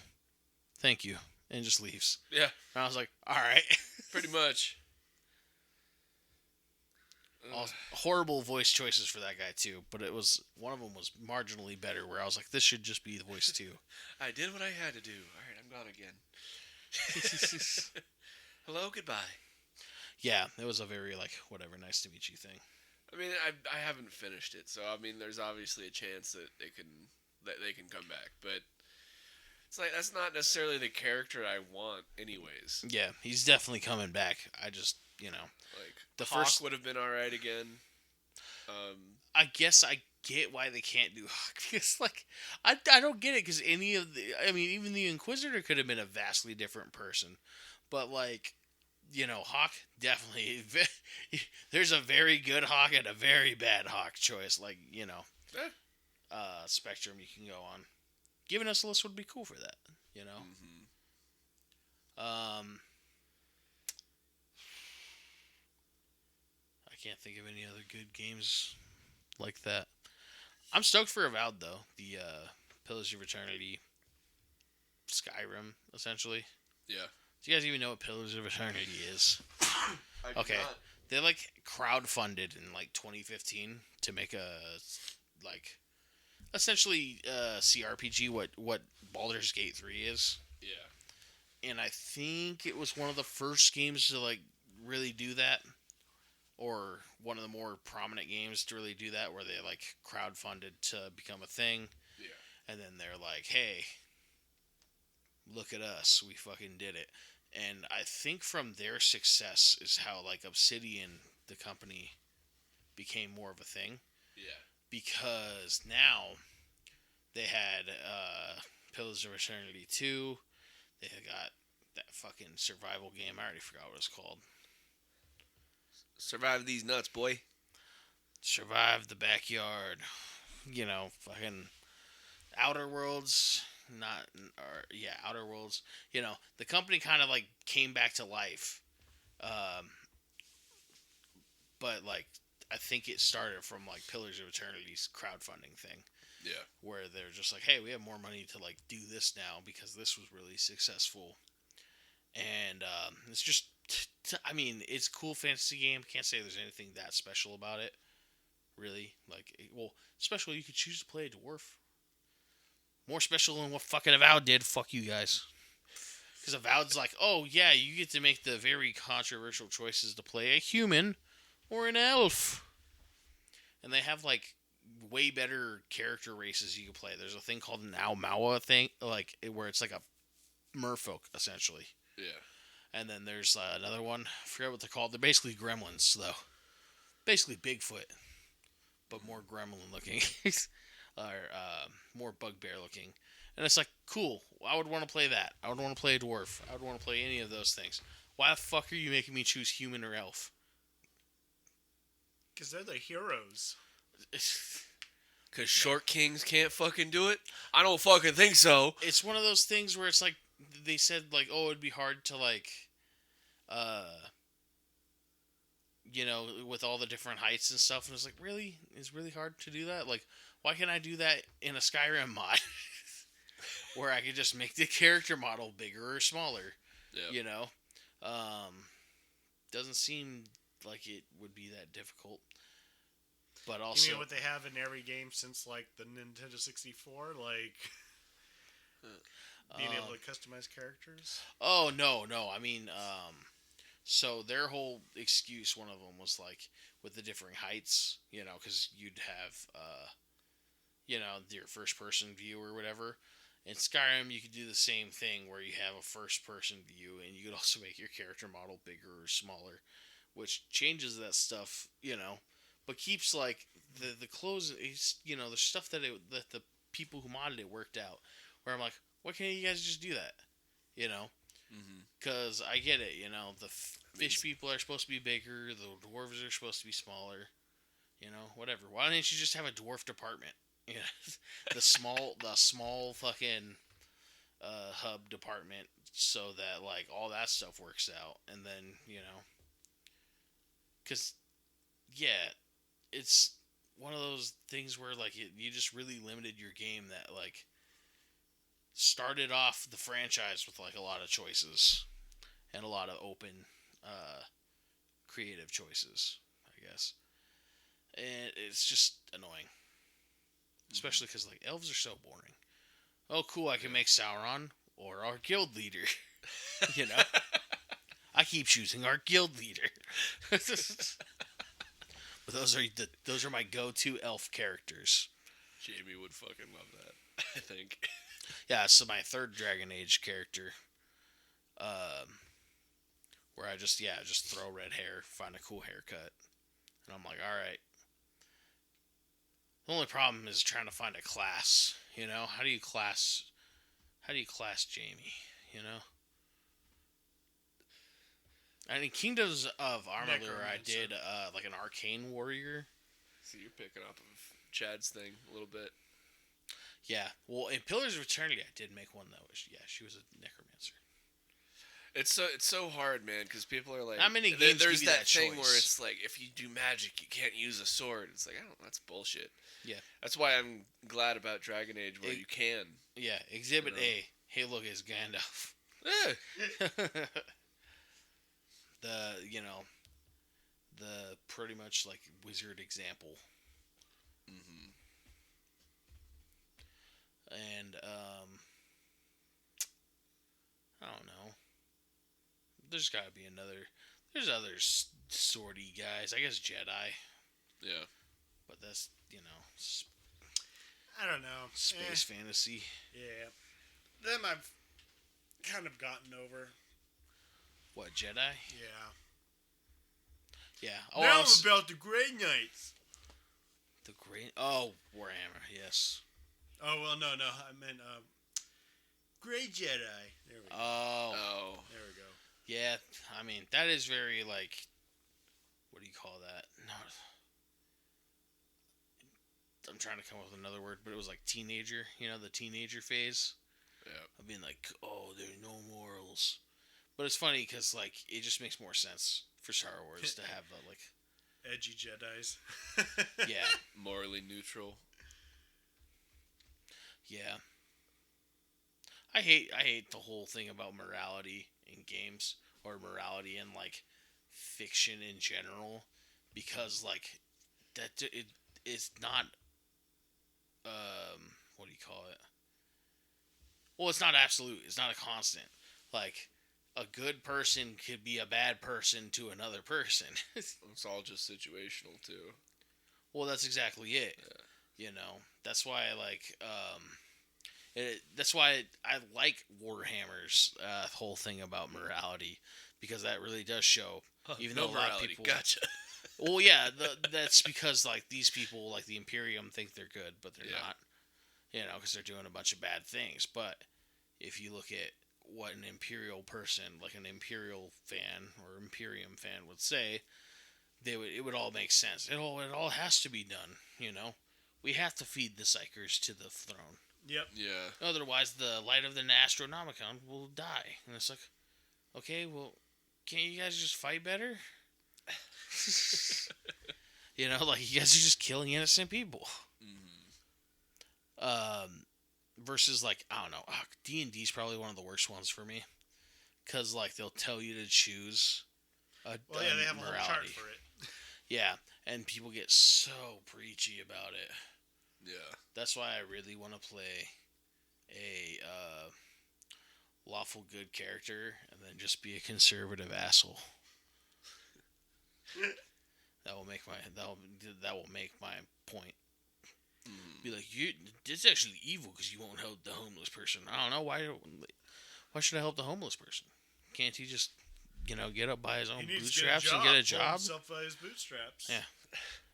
Speaker 1: Thank you. And just leaves.
Speaker 3: Yeah.
Speaker 1: And I was like, all right.
Speaker 3: Pretty much.
Speaker 1: Horrible voice choices for that guy too, but one of them was marginally better, where I was like, this should just be the voice too.
Speaker 3: I did what I had to do. All right, I'm gone again. Hello, goodbye.
Speaker 1: Yeah, it was a very like, whatever, nice to meet you thing.
Speaker 3: I mean, I haven't finished it, so I mean, there's obviously a chance that they can come back, but it's like that's not necessarily the character I want, anyways.
Speaker 1: Yeah, he's definitely coming back. I just
Speaker 3: like
Speaker 1: the
Speaker 3: Hawk
Speaker 1: first
Speaker 3: would have been all right again.
Speaker 1: I guess I get why they can't do Hawk, because like I don't get it, because even the Inquisitor could have been a vastly different person, but like. Hawk, definitely. There's a very good Hawk and a very bad Hawk choice. Like, spectrum you can go on. Giving us a list would be cool for that, I can't think of any other good games like that. I'm stoked for Avowed, though. The Pillars of Eternity Skyrim, essentially.
Speaker 3: Yeah.
Speaker 1: Do you guys even know what Pillars of Eternity is?
Speaker 3: Okay.
Speaker 1: They like crowdfunded in like 2015 to make a like essentially CRPG what Baldur's Gate 3 is.
Speaker 3: Yeah.
Speaker 1: And I think it was one of the first games to like really do that, or one of the more prominent games to really do that, where they like crowdfunded to become a thing.
Speaker 3: Yeah.
Speaker 1: And then they're like, "Hey, look at us, we fucking did it." And I think from their success is how like Obsidian, the company, became more of a thing.
Speaker 3: Yeah.
Speaker 1: Because now they had Pillars of Eternity 2. They had got that fucking survival game. I already forgot what it's called.
Speaker 3: Survive these nuts, boy.
Speaker 1: Survive the backyard. Fucking Outer Worlds. Outer Worlds. The company kind of like came back to life, but like I think it started from like Pillars of Eternity's crowdfunding thing.
Speaker 3: Yeah,
Speaker 1: where they're just like, hey, we have more money to like do this now because this was really successful, and it's just, I mean, it's a cool fantasy game. Can't say there's anything that special about it, really. Like, well, special, you could choose to play a dwarf. More special than what fucking Avowed did. Fuck you guys. Because Avowed's like, oh yeah, you get to make the very controversial choices to play a human or an elf. And they have like way better character races you can play. There's a thing called an Aumaua thing, like where it's like a merfolk essentially.
Speaker 3: Yeah.
Speaker 1: And then there's another one. I forget what they're called. They're basically gremlins though. Basically Bigfoot, but more gremlin looking. Or more bugbear looking. And it's like, cool, I would want to play that. I would want to play a dwarf. I would want to play any of those things. Why the fuck are you making me choose human or elf?
Speaker 2: Because they're the heroes.
Speaker 3: Because short kings can't fucking do it? I don't fucking think so.
Speaker 1: It's one of those things where it's like they said like, oh, it'd be hard to like, uh, with all the different heights and stuff, and it's like, really, it's really hard to do that. Like, why can't I do that in a Skyrim mod, where I could just make the character model bigger or smaller?
Speaker 3: Yeah.
Speaker 1: You know, doesn't seem like it would be that difficult. But also,
Speaker 2: You mean what they have in every game since like the Nintendo 64, like being able to customize characters?
Speaker 1: oh no, I mean, so their whole excuse, one of them was like with the differing heights, because you'd have, your first person view or whatever. In Skyrim, you could do the same thing where you have a first person view, and you could also make your character model bigger or smaller, which changes that stuff, but keeps like the clothes, the stuff that the people who modded it worked out. Where I'm like, why can't you guys just do that? Because I get it, the fish people are supposed to be bigger, the dwarves are supposed to be smaller, whatever. Why didn't you just have a dwarf department? The small fucking hub department, so that like all that stuff works out, and then because yeah, it's one of those things where like you just really limited your game that like started off the franchise with like a lot of choices and a lot of open creative choices, I guess, and it's just annoying, especially because like elves are so boring. Oh cool, I can make Sauron or our guild leader. I keep choosing our guild leader. But those are my go-to elf characters.
Speaker 3: Jamie would fucking love that, I think.
Speaker 1: Yeah, so my third Dragon Age character, where I just throw red hair, find a cool haircut, and I'm like, all right. The only problem is trying to find a class. How do you class Jamie? I mean, Kingdoms of Amalur, I did like an arcane warrior.
Speaker 3: So you're picking up of Chad's thing a little bit.
Speaker 1: Yeah, well, in Pillars of Eternity, I did make one though. Yeah, she was a necromancer.
Speaker 3: It's so hard, man, because people are like,
Speaker 1: how many games
Speaker 3: there's
Speaker 1: give you
Speaker 3: that thing
Speaker 1: choice?
Speaker 3: where it's like, if you do magic, you can't use a sword. It's like, that's bullshit.
Speaker 1: Yeah,
Speaker 3: that's why I'm glad about Dragon Age, where you can.
Speaker 1: Yeah, Exhibit A. Hey, look, it's Gandalf.
Speaker 3: Yeah.
Speaker 1: The pretty much like wizard example. And I don't know. There's got to be another. There's other swordy guys. I guess Jedi.
Speaker 3: Yeah.
Speaker 1: But that's
Speaker 2: I don't know.
Speaker 1: Space fantasy.
Speaker 2: Yeah. Them I've kind of gotten over.
Speaker 1: What, Jedi?
Speaker 2: Yeah.
Speaker 1: Yeah.
Speaker 2: Oh, now I'm about the Grey Knights.
Speaker 1: The Grey... Oh, Warhammer, yes.
Speaker 2: Oh, well, no. I meant, Grey Jedi. There we go.
Speaker 1: Oh.
Speaker 2: There we go.
Speaker 1: Yeah, I mean, that is very, like... What do you call that? No. I'm trying to come up with another word, but it was like teenager. The teenager phase.
Speaker 3: Yeah.
Speaker 1: Of being like, oh, there's no morals. But it's funny because, like, it just makes more sense for Star Wars to have the, like...
Speaker 2: Edgy Jedis.
Speaker 1: Yeah.
Speaker 3: Morally neutral.
Speaker 1: Yeah. I hate the whole thing about morality in games, or morality in, like, fiction in general, because, like, it's not, what do you call it? Well, it's not absolute. It's not a constant. Like, a good person could be a bad person to another person.
Speaker 3: It's all just situational, too.
Speaker 1: Well, that's exactly it.
Speaker 3: Yeah.
Speaker 1: That's why I like, that's why I like Warhammer's whole thing about morality, because that really does show, even though a lot of people...
Speaker 3: Gotcha.
Speaker 1: Well, yeah, that's because, like, these people, like the Imperium, think they're good, but they're not. Because they're doing a bunch of bad things. But if you look at what an Imperial person, like an Imperial fan or Imperium fan would say, it would all make sense. It all has to be done, we have to feed the Psychers to the throne.
Speaker 2: Yep.
Speaker 3: Yeah.
Speaker 1: Otherwise, the light of the Astronomicon will die. And it's like, okay, well, can't you guys just fight better? You know, like, you guys are just killing innocent people. Versus, like, I don't know, D&D is probably one of the worst ones for me. Because, like, they'll tell you to choose a
Speaker 2: Well, yeah, they have a
Speaker 1: morality.
Speaker 2: whole chart for it.
Speaker 1: Yeah, and people get so preachy about it.
Speaker 3: Yeah.
Speaker 1: That's why I really want to play a lawful good character and then just be a conservative asshole. That will make my point. Be like, it's actually evil because you won't help the homeless person. I don't know why should I help the homeless person? Can't he just get up by his own bootstraps and get a job?
Speaker 2: Himself by his bootstraps.
Speaker 1: Yeah.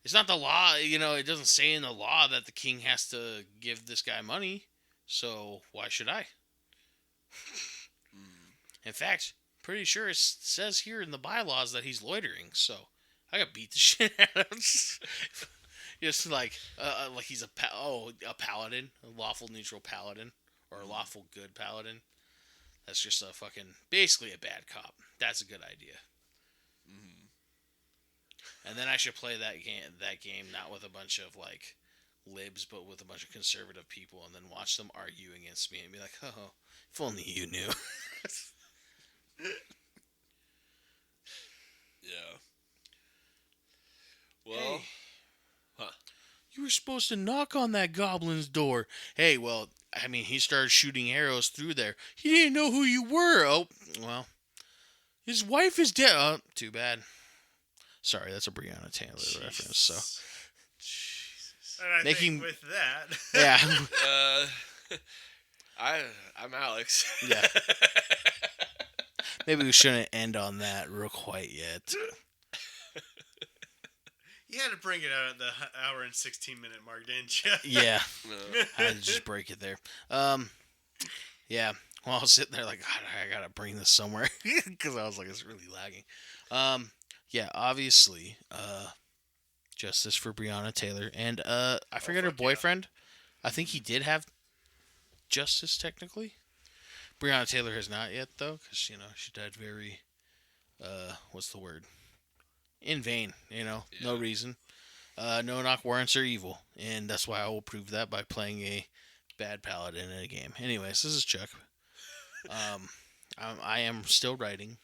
Speaker 1: It's not the law, it doesn't say in the law that the king has to give this guy money, so why should I? In fact, pretty sure it says here in the bylaws that he's loitering, so I got beat the shit out of him. Just like he's a paladin, a lawful neutral paladin, or a lawful good paladin. That's just basically a bad cop. That's a good idea. And then I should play that game not with a bunch of like libs, but with a bunch of conservative people, and then watch them argue against me and be like, "Oh, if only you knew."
Speaker 3: Yeah. Well,
Speaker 1: Hey, you were supposed to knock on that goblin's door. Hey, well, I mean, he started shooting arrows through there. He didn't know who you were. Oh, well, his wife is dead. Oh, too bad. Sorry, that's a Breonna Taylor reference. So,
Speaker 2: Jesus. And I think with that,
Speaker 1: yeah,
Speaker 3: I'm Alex.
Speaker 1: Yeah. Maybe we shouldn't end on that real quite yet.
Speaker 2: you had to bring it out at the hour and 16-minute mark, didn't you?
Speaker 1: Yeah, I had to just break it there. Yeah. Well, I was sitting there like, God, I gotta bring this somewhere because I was like, it's really lagging. Yeah, obviously, justice for Breonna Taylor, and I forget her boyfriend. Yeah. I think he did have justice technically. Breonna Taylor has not yet though, because she died very, what's the word? In vain. No reason. No knock warrants are evil, and that's why I will prove that by playing a bad paladin in a game. Anyways, this is Chuck. I am still writing.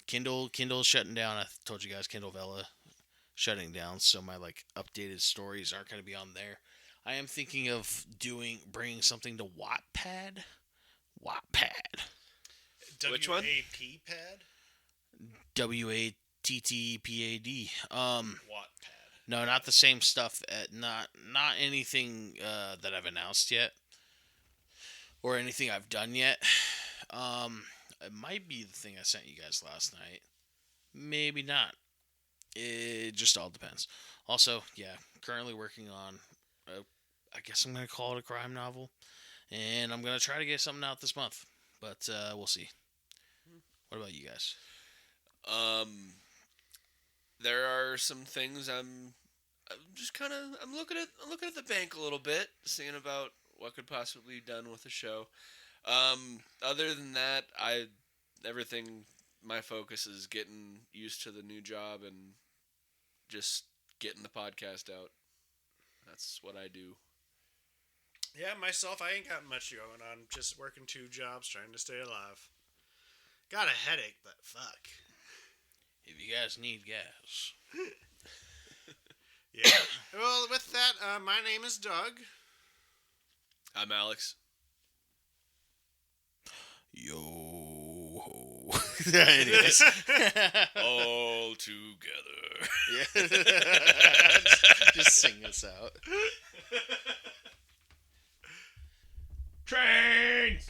Speaker 1: Kindle's shutting down. I told you guys Kindle Vella shutting down, so my updated stories aren't going to be on there. I am thinking of bringing something to Wattpad.
Speaker 3: Which one?
Speaker 2: W-A-P pad?
Speaker 1: WATTPAD.
Speaker 2: Wattpad.
Speaker 1: No, not the same stuff. Not anything that I've announced yet, or anything I've done yet. It might be the thing I sent you guys last night. Maybe not. It just all depends. Also, yeah, currently working on, I guess I'm going to call it a crime novel. And I'm going to try to get something out this month. But we'll see. What about you guys?
Speaker 3: There are some things I'm looking at the bank a little bit, seeing about what could possibly be done with the show. Other than that, my focus is getting used to the new job and just getting the podcast out. That's what I do.
Speaker 2: Yeah, myself, I ain't got much going on. Just working 2 jobs, trying to stay alive. Got a headache, but fuck.
Speaker 1: If you guys need gas.
Speaker 2: Yeah. Well, with that, my name is Doug.
Speaker 3: I'm Alex.
Speaker 1: Yo. Anyways.
Speaker 3: All together.
Speaker 1: Yeah. just sing us out.
Speaker 2: Trains!